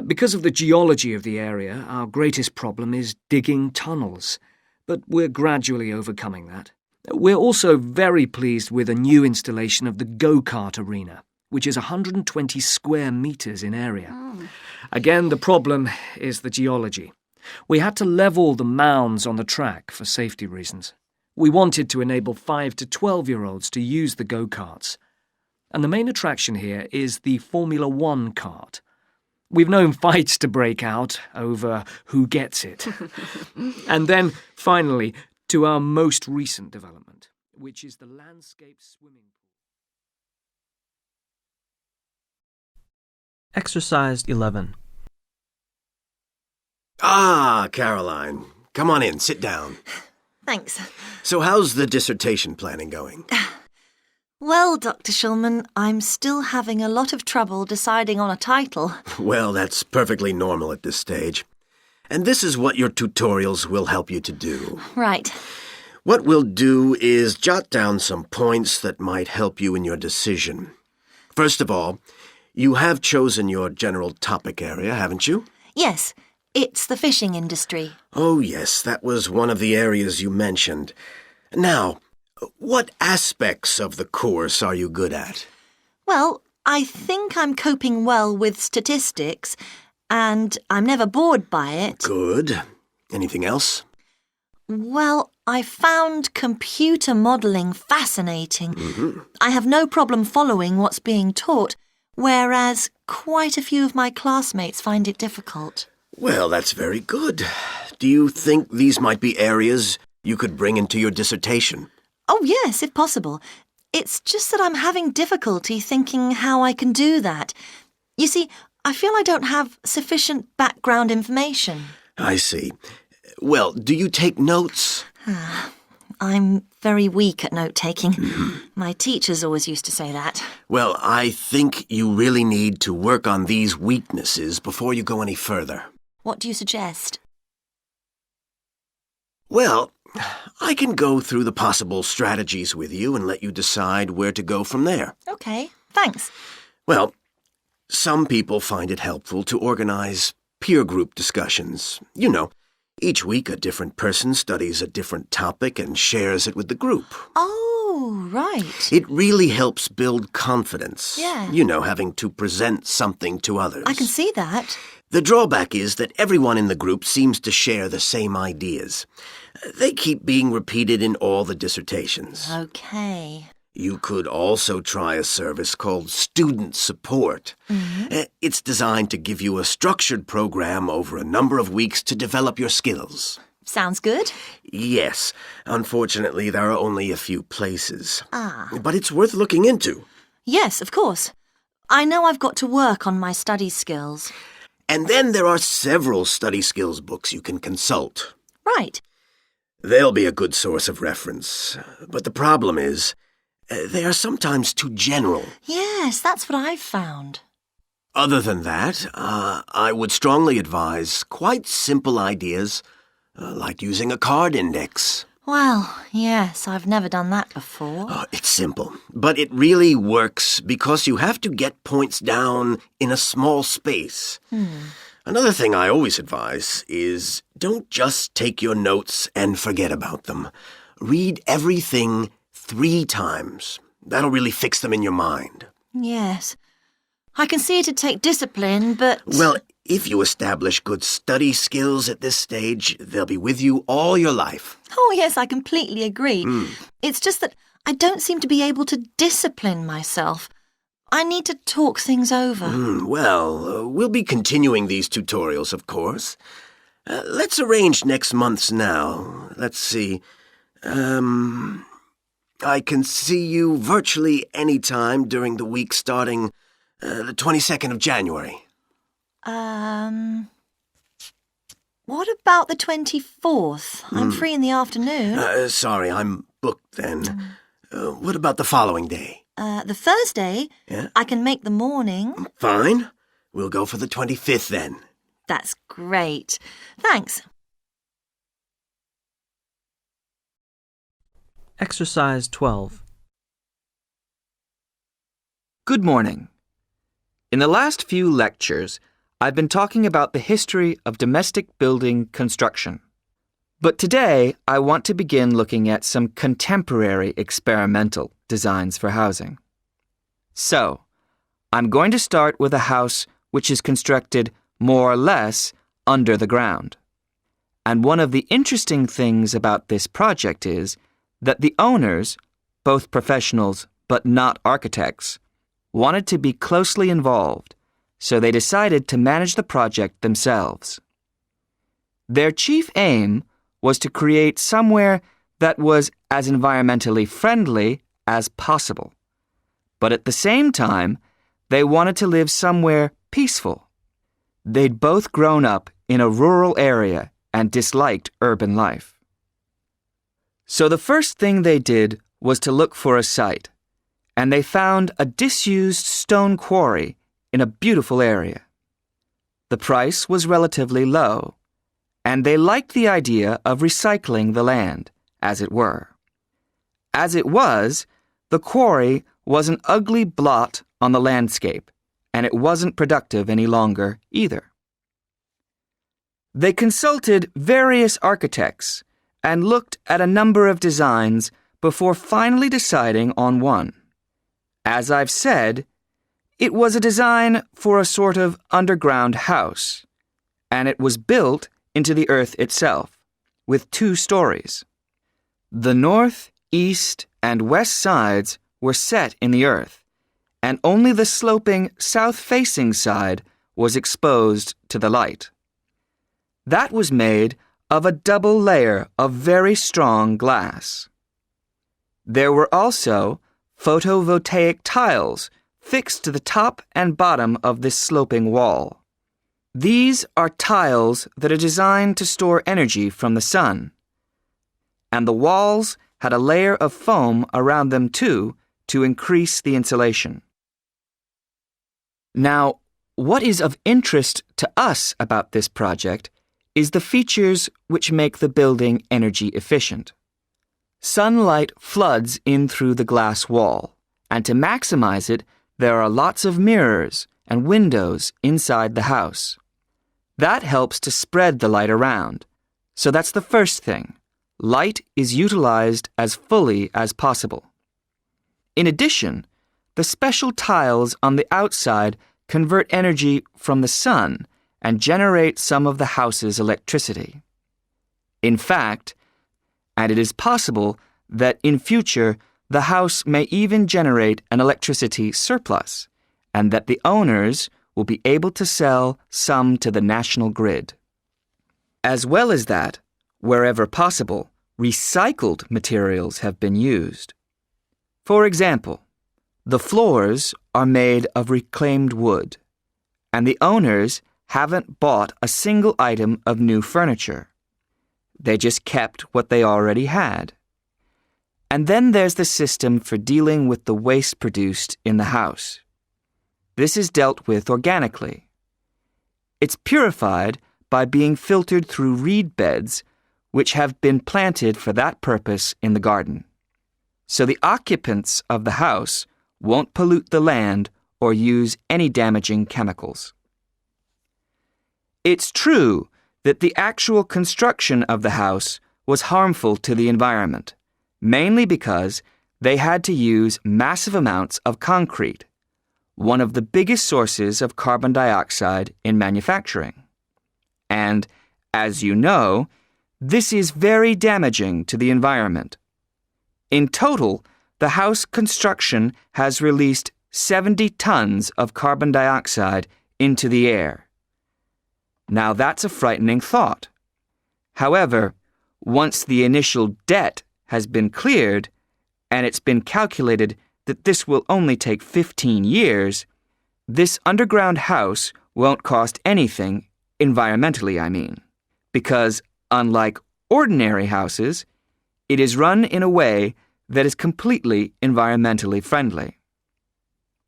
Speaker 8: Because of the geology of the area, our greatest problem is digging tunnels, but we're gradually overcoming that. We're also very pleased with a new installation of the go-kart arena, which is 120 square metres in area. Again, the problem is the geology. We had to level the mounds on the track for safety reasons. We wanted to enable 5 to 12-year-olds to use the go-karts. And the main attraction here is the Formula One kart. We've known fights to break out over who gets it. And then, finally, to our most recent development, which is the landscape swimming pool.
Speaker 11: Exercise 11.
Speaker 16: Ah, Caroline. Come on in, sit down.
Speaker 17: Thanks.
Speaker 16: So how's the dissertation planning going?
Speaker 17: Well, Dr. Shulman, I'm still having a lot of trouble deciding on a title.
Speaker 16: Well, that's perfectly normal at this stage. And this is what your tutorials will help you to do.
Speaker 17: Right.
Speaker 16: What we'll do is jot down some points that might help you in your decision. First of all, you have chosen your general topic area, haven't you?
Speaker 17: Yes, it's the fishing industry.
Speaker 16: Oh, yes, that was one of the areas you mentioned. Now, what aspects of the course are you good at?
Speaker 17: Well, I think I'm coping well with statistics, and I'm never bored by it.
Speaker 16: Good. Anything else?
Speaker 17: Well, I found computer modelling fascinating.
Speaker 16: Mm-hmm.
Speaker 17: I have no problem following what's being taught, whereas quite a few of my classmates find it difficult.
Speaker 16: Well, that's very good. Do you think these might be areas you could bring into your dissertation?
Speaker 17: Oh, yes, if possible. It's just that I'm having difficulty thinking how I can do that. You see, I feel I don't have sufficient background information.
Speaker 16: I see. Well, do you take notes?
Speaker 17: I'm very weak at note-taking. My teachers always used to say that.
Speaker 16: Well, I think you really need to work on these weaknesses before you go any further.
Speaker 17: What do you suggest?
Speaker 16: Well, I can go through the possible strategies with you and let you decide where to go from there.
Speaker 17: Okay, thanks.
Speaker 16: Well, some people find it helpful to organize peer group discussions. You know, each week a different person studies a different topic and shares it with the group.
Speaker 17: Oh, right.
Speaker 16: It really helps build confidence.
Speaker 17: Yeah.
Speaker 16: You know, having to present something to others.
Speaker 17: I can see that.
Speaker 16: The drawback is that everyone in the group seems to share the same ideas. They keep being repeated in all the dissertations.
Speaker 17: Okay.
Speaker 16: You could also try a service called Student Support. It's designed to give you a structured program over a number of weeks to develop your skills.
Speaker 17: Sounds good.
Speaker 16: Yes. Unfortunately, there are only a few places.
Speaker 17: But
Speaker 16: it's worth looking into.
Speaker 17: Yes, of course. I know I've got to work on my study skills.
Speaker 16: And then there are several study skills books you can consult.
Speaker 17: Right.
Speaker 16: They'll be a good source of reference. But the problem is, they are sometimes too general.
Speaker 17: Yes, that's what I've found.
Speaker 16: Other than that, I would strongly advise quite simple ideas, like using a card index.
Speaker 17: Well, yes, I've never done that before.
Speaker 16: It's simple, but it really works because you have to get points down in a small space. Another thing I always advise is don't just take your notes and forget about them. Read everything 3 times. That'll really fix them in your mind.
Speaker 17: Yes. I can see it'd take discipline, but...
Speaker 16: Well, if you establish good study skills at this stage, they'll be with you all your life.
Speaker 17: Oh, yes, I completely agree. It's just that I don't seem to be able to discipline myself. I need to talk things over.
Speaker 16: Well, we'll be continuing these tutorials, of course. Let's arrange next month's now. Let's see. I can see you virtually any time during the week starting the 22nd of January.
Speaker 17: What about the 24th? I'm free in the afternoon.
Speaker 16: Sorry, I'm booked then. What about the following day?
Speaker 17: The Thursday?
Speaker 16: Yeah?
Speaker 17: I can make the morning.
Speaker 16: Fine. We'll go for the 25th then.
Speaker 17: That's great. Thanks.
Speaker 11: Exercise 12.
Speaker 18: Good morning. In the last few lectures, I've been talking about the history of domestic building construction. But today, I want to begin looking at some contemporary experimental designs for housing. So, I'm going to start with a house which is constructed more or less under the ground. And one of the interesting things about this project is that the owners, both professionals but not architects, wanted to be closely involved, so they decided to manage the project themselves. Their chief aim was to create somewhere that was as environmentally friendly as possible. But at the same time, they wanted to live somewhere peaceful. They'd both grown up in a rural area and disliked urban life. So the first thing they did was to look for a site, and they found a disused stone quarry in a beautiful area. The price was relatively low, and they liked the idea of recycling the land, as it were. As it was, the quarry was an ugly blot on the landscape, and it wasn't productive any longer either. They consulted various architects and looked at a number of designs before finally deciding on one. As I've said, it was a design for a sort of underground house, and it was built into the earth itself, with 2 stories. The north, east, and west sides were set in the earth, and only the sloping south-facing side was exposed to the light. That was made of a double layer of very strong glass. There were also photovoltaic tiles fixed to the top and bottom of this sloping wall. These are tiles that are designed to store energy from the sun. And the walls had a layer of foam around them too to increase the insulation. Now, what is of interest to us about this project is the features which make the building energy efficient. Sunlight floods in through the glass wall, and to maximize it, there are lots of mirrors and windows inside the house. That helps to spread the light around. So that's the first thing. Light is utilized as fully as possible. In addition, the special tiles on the outside convert energy from the sun and generate some of the house's electricity. In fact, and it is possible that in future the house may even generate an electricity surplus, and that the owners will be able to sell some to the national grid. As well as that, wherever possible, recycled materials have been used. For example, the floors are made of reclaimed wood, and the owners haven't bought a single item of new furniture. They just kept what they already had. And then there's the system for dealing with the waste produced in the house. This is dealt with organically. It's purified by being filtered through reed beds which have been planted for that purpose in the garden. So the occupants of the house won't pollute the land or use any damaging chemicals. It's true that the actual construction of the house was harmful to the environment, mainly because they had to use massive amounts of concrete, one of the biggest sources of carbon dioxide in manufacturing. And, as you know, this is very damaging to the environment. In total, the house construction has released 70 tons of carbon dioxide into the air. Now that's a frightening thought. However, once the initial debt has been cleared, and it's been calculated that this will only take 15 years, this underground house won't cost anything, environmentally I mean, because unlike ordinary houses, it is run in a way that is completely environmentally friendly.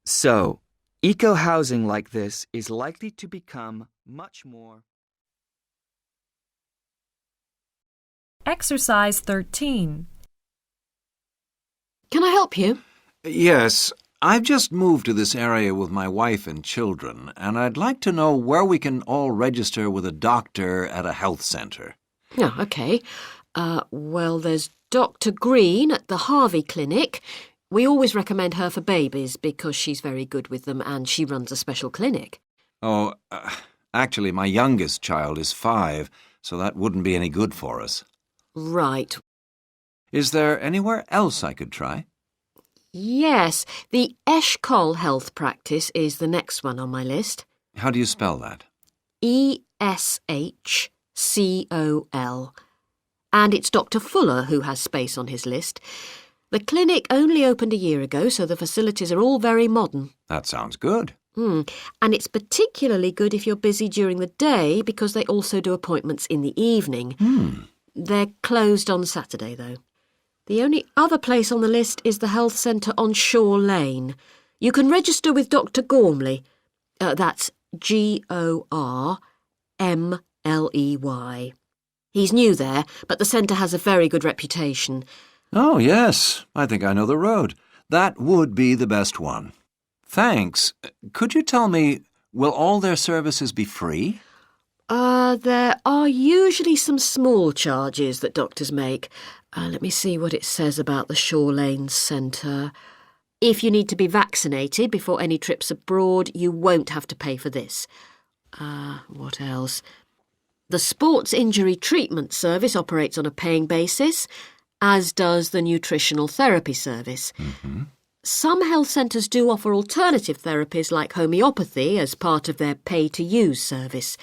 Speaker 18: So, eco-housing like this is likely to become much more.
Speaker 14: Exercise 13.
Speaker 10: Can I help you?
Speaker 3: Yes, I've just moved to this area with my wife and children, and I'd like to know where we can all register with a doctor at a health centre.
Speaker 10: Oh, OK. Well, there's Dr. Green at the Harvey Clinic. We always recommend her for babies because she's very good with them and she runs a special clinic.
Speaker 3: Oh, actually, my youngest child is 5, so that wouldn't be any good for us.
Speaker 10: Right.
Speaker 3: Is there anywhere else I could try?
Speaker 10: Yes, the Eshcol Health Practice is the next one on my list.
Speaker 3: How do you spell that?
Speaker 10: Eshcol. And it's Dr. Fuller who has space on his list. The clinic only opened a year ago, so the facilities are all very modern.
Speaker 3: That sounds good.
Speaker 10: And it's particularly good if you're busy during the day because they also do appointments in the evening. They're closed on Saturday, though. The only other place on the list is the health centre on Shore Lane. You can register with Dr. Gormley. That's Gormley. He's new there, but the centre has a very good reputation.
Speaker 3: Oh, yes. I think I know the road. That would be the best one. Thanks. Could you tell me, will all their services be free?
Speaker 10: There are usually some small charges that doctors make. Let me see what it says about the Shore Lane Centre. If you need to be vaccinated before any trips abroad, you won't have to pay for this. What else? The Sports Injury Treatment Service operates on a paying basis, as does the Nutritional Therapy Service. Some health centres do offer alternative therapies like homeopathy as part of their pay-to-use service.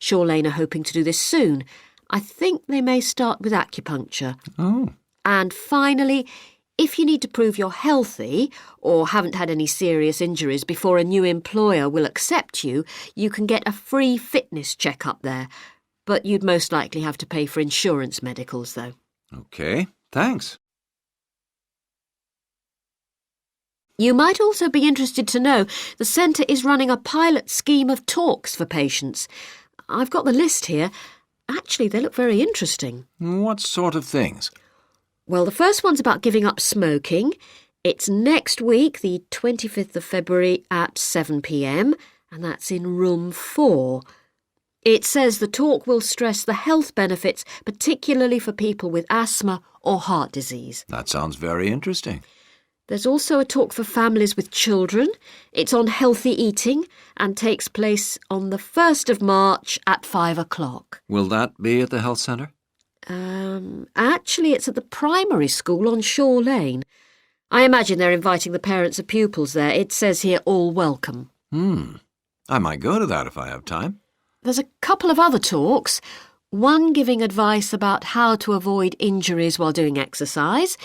Speaker 10: Shaw Lane are hoping to do this soon. I think they may start with acupuncture.
Speaker 3: Oh.
Speaker 10: And finally, if you need to prove you're healthy or haven't had any serious injuries before a new employer will accept you, you can get a free fitness check-up there. But you'd most likely have to pay for insurance medicals, though.
Speaker 3: OK, thanks.
Speaker 10: You might also be interested to know the centre is running a pilot scheme of talks for patients. I've got the list here. Actually, they look very interesting.
Speaker 3: What sort of things?
Speaker 10: Well, the first one's about giving up smoking. It's next week, the 25th of February at 7 p.m, and that's in room 4. It says the talk will stress the health benefits, particularly for people with asthma or heart disease.
Speaker 3: That sounds very interesting.
Speaker 10: There's also a talk for families with children. It's on healthy eating and takes place on the 1st of March at 5 o'clock.
Speaker 3: Will that be at the health centre?
Speaker 10: Actually, it's at the primary school on Shaw Lane. I imagine they're inviting the parents of pupils there. It says here, all welcome.
Speaker 3: I might go to that if I have time.
Speaker 10: There's a couple of other talks. One giving advice about how to avoid injuries while doing exercise.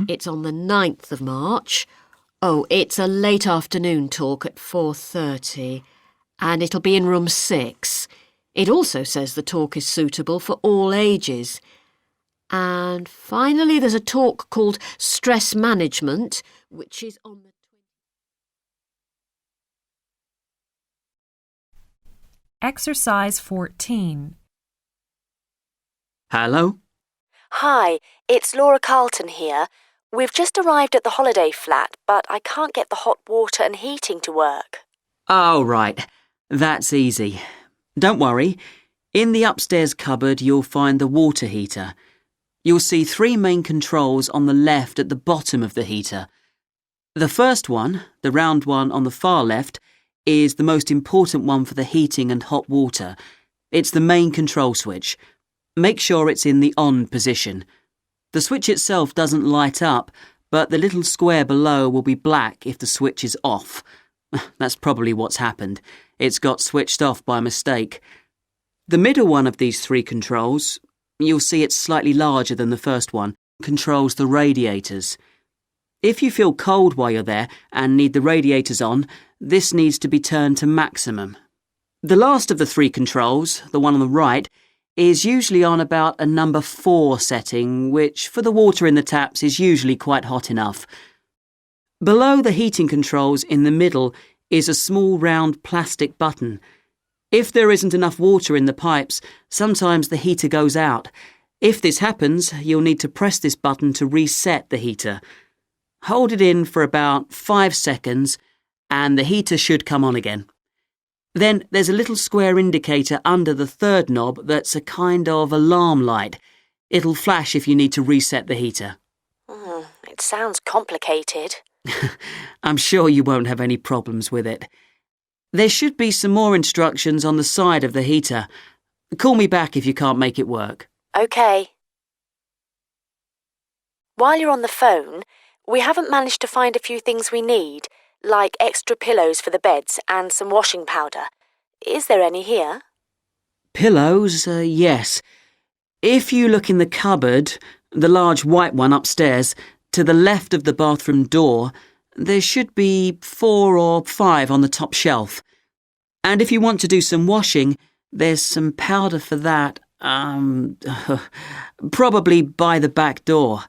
Speaker 10: It's on the 9th of March. Oh, it's a late afternoon talk at 4:30. And it'll be in room 6. It also says the talk is suitable for all ages. And finally, there's a talk called Stress Management, which is on the...
Speaker 14: Exercise 14.
Speaker 19: Hello?
Speaker 20: Hi, it's Laura Carlton here. We've just arrived at the holiday flat, but I can't get the hot water and heating to work.
Speaker 19: Oh, right. That's easy. Don't worry. In the upstairs cupboard, you'll find the water heater. You'll see 3 main controls on the left at the bottom of the heater. The first one, the round one on the far left, is the most important one for the heating and hot water. It's the main control switch. Make sure it's in the on position. The switch itself doesn't light up, but the little square below will be black if the switch is off. That's probably what's happened. It's got switched off by mistake. The middle one of these 3 controls, you'll see it's slightly larger than the first one, controls the radiators. If you feel cold while you're there and need the radiators on, this needs to be turned to maximum. The last of the 3 controls, the one on the right, is usually on about a number 4 setting, which for the water in the taps is usually quite hot enough. Below the heating controls in the middle is a small round plastic button. If there isn't enough water in the pipes, sometimes the heater goes out. If this happens, you'll need to press this button to reset the heater. Hold it in for about 5 seconds and the heater should come on again. Then there's a little square indicator under the 3rd knob that's a kind of alarm light. It'll flash if you need to reset the heater.
Speaker 20: It sounds complicated.
Speaker 19: I'm sure you won't have any problems with it. There should be some more instructions on the side of the heater. Call me back if you can't make it work.
Speaker 20: OK. While you're on the phone, we haven't managed to find a few things we need, like extra pillows for the beds and some washing powder. Is there any here?
Speaker 19: Pillows? Yes. If you look in the cupboard, the large white one upstairs, to the left of the bathroom door, there should be 4 or 5 on the top shelf. And if you want to do some washing, there's some powder for that, probably by the back door.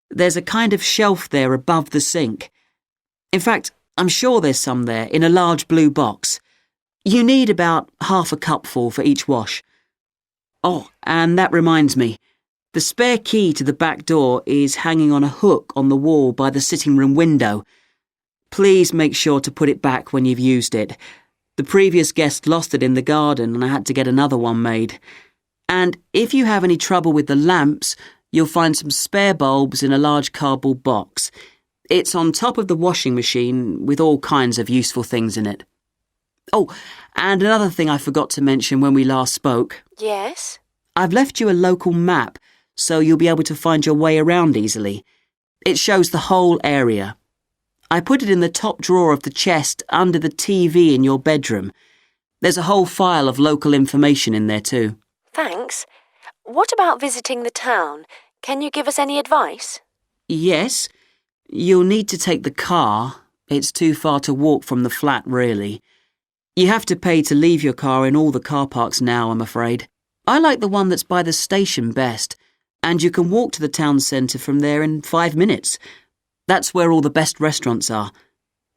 Speaker 19: There's a kind of shelf there above the sink. In fact, I'm sure there's some there in a large blue box. You need about half a cupful for each wash. Oh, and that reminds me. The spare key to the back door is hanging on a hook on the wall by the sitting room window. Please make sure to put it back when you've used it. The previous guest lost it in the garden and I had to get another one made. And if you have any trouble with the lamps, you'll find some spare bulbs in a large cardboard box. It's on top of the washing machine with all kinds of useful things in it. Oh, and another thing I forgot to mention when we last spoke.
Speaker 20: Yes?
Speaker 19: I've left you a local map, so you'll be able to find your way around easily. It shows the whole area. I put it in the top drawer of the chest under the TV in your bedroom. There's a whole file of local information in there too.
Speaker 20: Thanks. What about visiting the town? Can you give us any advice?
Speaker 19: Yes, you'll need to take the car. It's too far to walk from the flat, really. You have to pay to leave your car in all the car parks now, I'm afraid. I like the one that's by the station best, and you can walk to the town centre from there in 5 minutes. That's where all the best restaurants are.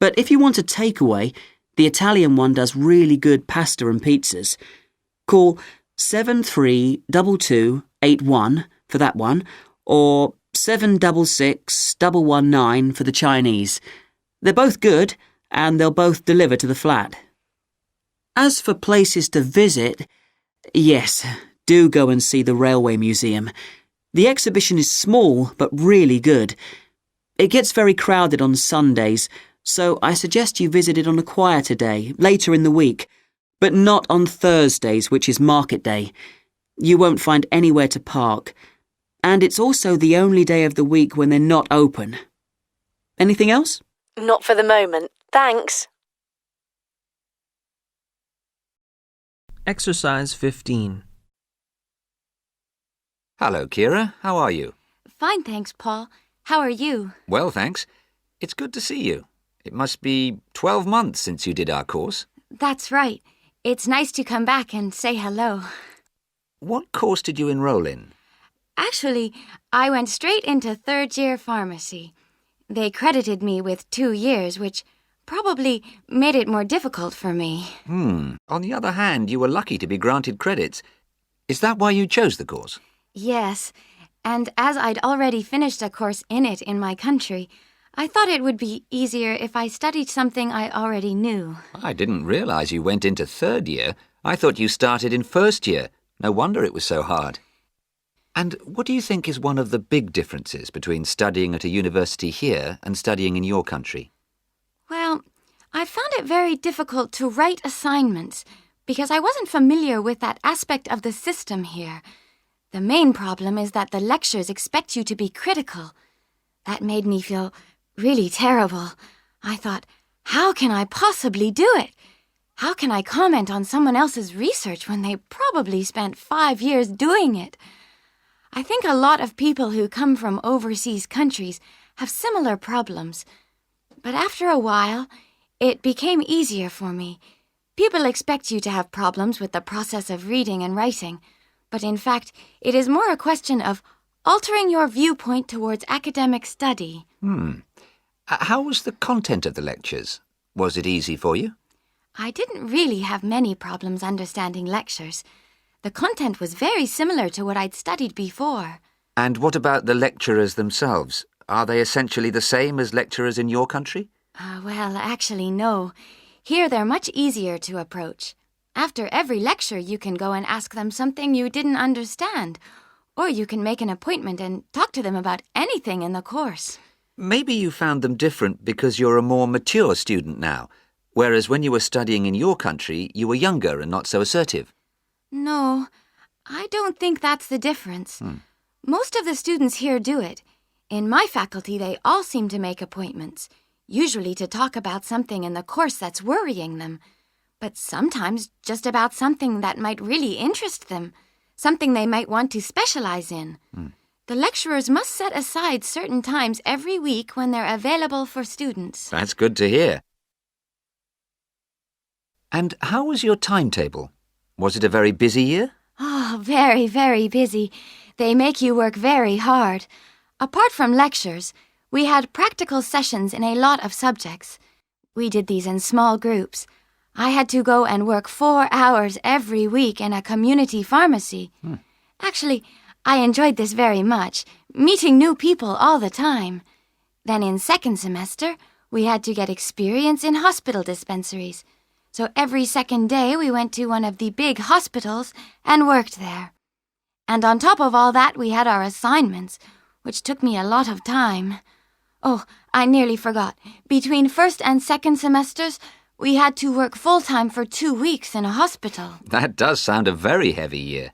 Speaker 19: But if you want a takeaway, the Italian one does really good pasta and pizzas. Call 732281 for that one, or 766119 for the Chinese. They're both good, and they'll both deliver to the flat. As for places to visit, yes, do go and see the Railway Museum. The exhibition is small, but really good. It gets very crowded on Sundays, so I suggest you visit it on a quieter day, later in the week, but not on Thursdays, which is market day. You won't find anywhere to park, and it's also the only day of the week when they're not open. Anything else?
Speaker 20: Not for the moment. Thanks.
Speaker 11: Exercise 15.
Speaker 3: Hello, Kira. How are you?
Speaker 21: Fine, thanks, Paul. How are you?
Speaker 3: Well, thanks. It's good to see you. It must be 12 months since you did our course.
Speaker 21: That's right. It's nice to come back and say hello.
Speaker 3: What course did you enroll in?
Speaker 21: Actually, I went straight into third-year pharmacy. They credited me with 2 years, which probably made it more difficult for me.
Speaker 3: On the other hand, you were lucky to be granted credits. Is that why you chose the course?
Speaker 21: Yes, and as I'd already finished a course in it in my country, I thought it would be easier if I studied something I already knew.
Speaker 3: I didn't realize you went into third year. I thought you started in first year. No wonder it was so hard. And what do you think is one of the big differences between studying at a university here and studying in your country?
Speaker 21: Well, I found it very difficult to write assignments because I wasn't familiar with that aspect of the system here. The main problem is that the lectures expect you to be critical. That made me feel really terrible. I thought, how can I possibly do it? How can I comment on someone else's research when they probably spent 5 years doing it? I think a lot of people who come from overseas countries have similar problems. But after a while, it became easier for me. People expect you to have problems with the process of reading and writing, but in fact, it is more a question of altering your viewpoint towards academic study.
Speaker 3: How was the content of the lectures? Was it easy for you?
Speaker 21: I didn't really have many problems understanding lectures. The content was very similar to what I'd studied before.
Speaker 3: And what about the lecturers themselves? Are they essentially the same as lecturers in your country?
Speaker 21: Well, actually, no. Here they're much easier to approach. After every lecture, you can go and ask them something you didn't understand, or you can make an appointment and talk to them about anything in the course.
Speaker 3: Maybe you found them different because you're a more mature student now, whereas when you were studying in your country, you were younger and not so assertive.
Speaker 21: No, I don't think that's the difference. Most of the students here do it. In my faculty, they all seem to make appointments, usually to talk about something in the course that's worrying them, but sometimes just about something that might really interest them, something they might want to specialize in. The lecturers must set aside certain times every week when they're available for students.
Speaker 3: That's good to hear. And how was your timetable? Was it a very busy year?
Speaker 21: Oh, very, very busy. They make you work very hard. Apart from lectures, we had practical sessions in a lot of subjects. We did these in small groups. I had to go and work 4 hours every week in a community pharmacy. Actually, I enjoyed this very much, meeting new people all the time. Then in second semester, we had to get experience in hospital dispensaries. So every second day we went to one of the big hospitals and worked there. And on top of all that, we had our assignments, which took me a lot of time. Oh, I nearly forgot. Between first and second semesters, we had to work full-time for 2 weeks in a hospital.
Speaker 3: That does sound a very heavy year.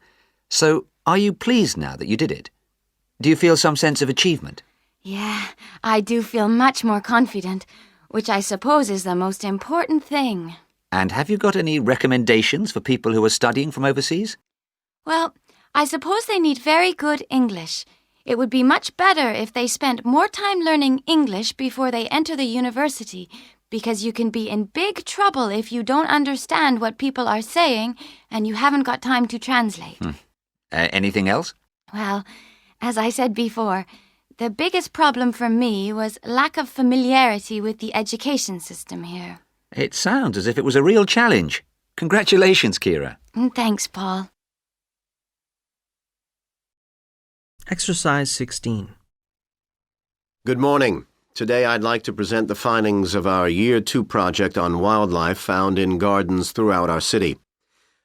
Speaker 3: So, are you pleased now that you did it? Do you feel some sense of achievement?
Speaker 21: Yeah, I do feel much more confident, which I suppose is the most important thing.
Speaker 2: And have you got any recommendations for people who are studying from overseas?
Speaker 21: Well, I suppose they need very good English. It would be much better if they spent more time learning English before they enter the university, because you can be in big trouble if you don't understand what people are saying and you haven't got time to translate.
Speaker 2: Anything else?
Speaker 21: Well, as I said before, the biggest problem for me was lack of familiarity with the education system here.
Speaker 2: It sounds as if it was a real challenge. Congratulations, Kira.
Speaker 21: Thanks, Paul.
Speaker 11: Exercise 16.
Speaker 16: Good morning. Today I'd like to present the findings of our Year 2 project on wildlife found in gardens throughout our city.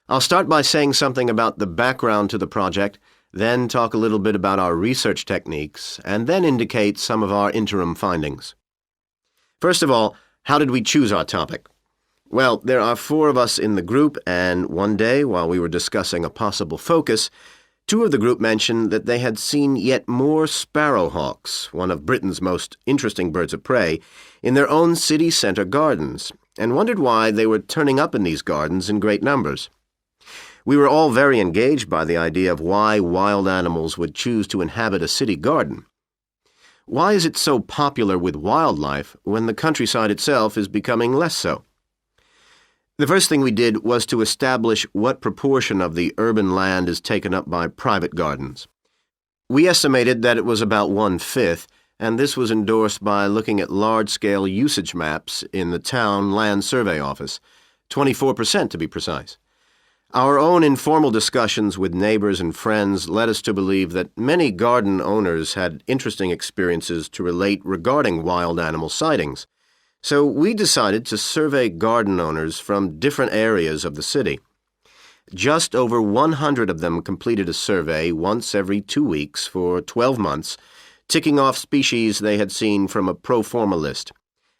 Speaker 16: I'll start by saying something about the background to the project, then talk a little bit about our research techniques, and then indicate some of our interim findings. First of all, how did we choose our topic? Well, there are 4 of us in the group, and one day, while we were discussing a possible focus, 2 of the group mentioned that they had seen yet more sparrowhawks, one of Britain's most interesting birds of prey, in their own city centre gardens, and wondered why they were turning up in these gardens in great numbers. We were all very engaged by the idea of why wild animals would choose to inhabit a city garden. Why is it so popular with wildlife when the countryside itself is becoming less so? The first thing we did was to establish what proportion of the urban land is taken up by private gardens. We estimated that it was about 1/5, and this was endorsed by looking at large-scale usage maps in the town land survey office, 24% to be precise. Our own informal discussions with neighbors and friends led us to believe that many garden owners had interesting experiences to relate regarding wild animal sightings. So we decided to survey garden owners from different areas of the city. Just over 100 of them completed a survey once every 2 weeks for 12 months, ticking off species they had seen from a pro forma list,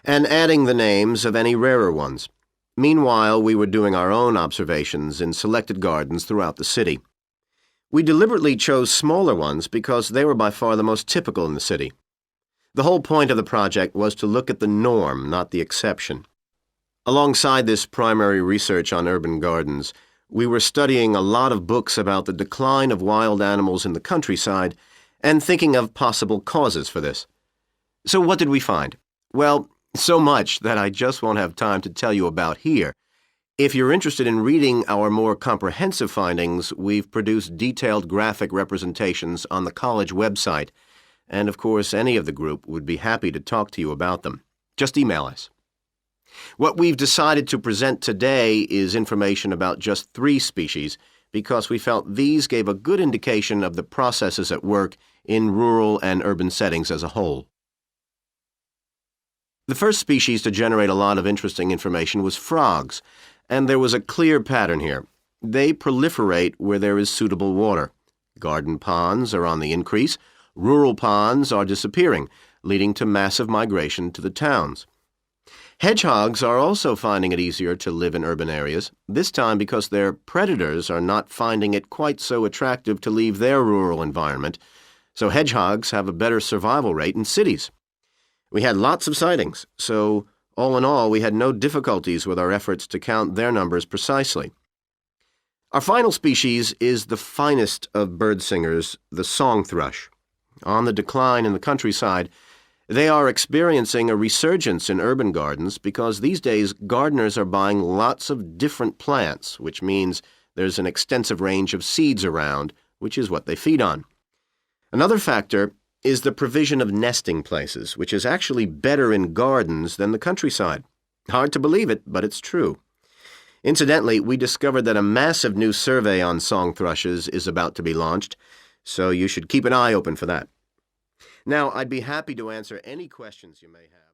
Speaker 16: and adding the names of any rarer ones. Meanwhile, we were doing our own observations in selected gardens throughout the city. We deliberately chose smaller ones because they were by far the most typical in the city. The whole point of the project was to look at the norm, not the exception. Alongside this primary research on urban gardens, we were studying a lot of books about the decline of wild animals in the countryside and thinking of possible causes for this. So what did we find? Well, so much that I just won't have time to tell you about here. If you're interested in reading our more comprehensive findings, we've produced detailed graphic representations on the college website, and of course any of the group would be happy to talk to you about them. Just email us. What we've decided to present today is information about just 3 species because we felt these gave a good indication of the processes at work in rural and urban settings as a whole. The first species to generate a lot of interesting information was frogs, and there was a clear pattern here. They proliferate where there is suitable water. Garden ponds are on the increase. Rural ponds are disappearing, leading to massive migration to the towns. Hedgehogs are also finding it easier to live in urban areas, this time because their predators are not finding it quite so attractive to leave their rural environment, so hedgehogs have a better survival rate in cities. We had lots of sightings, so all in all, we had no difficulties with our efforts to count their numbers precisely. Our final species is the finest of bird singers, the song thrush. On the decline in the countryside, they are experiencing a resurgence in urban gardens because these days gardeners are buying lots of different plants, which means there's an extensive range of seeds around, which is what they feed on. Another factor is the provision of nesting places, which is actually better in gardens than the countryside. Hard to believe it, but it's true. Incidentally, we discovered that a massive new survey on song thrushes is about to be launched, so you should keep an eye open for that. Now, I'd be happy to answer any questions you may have.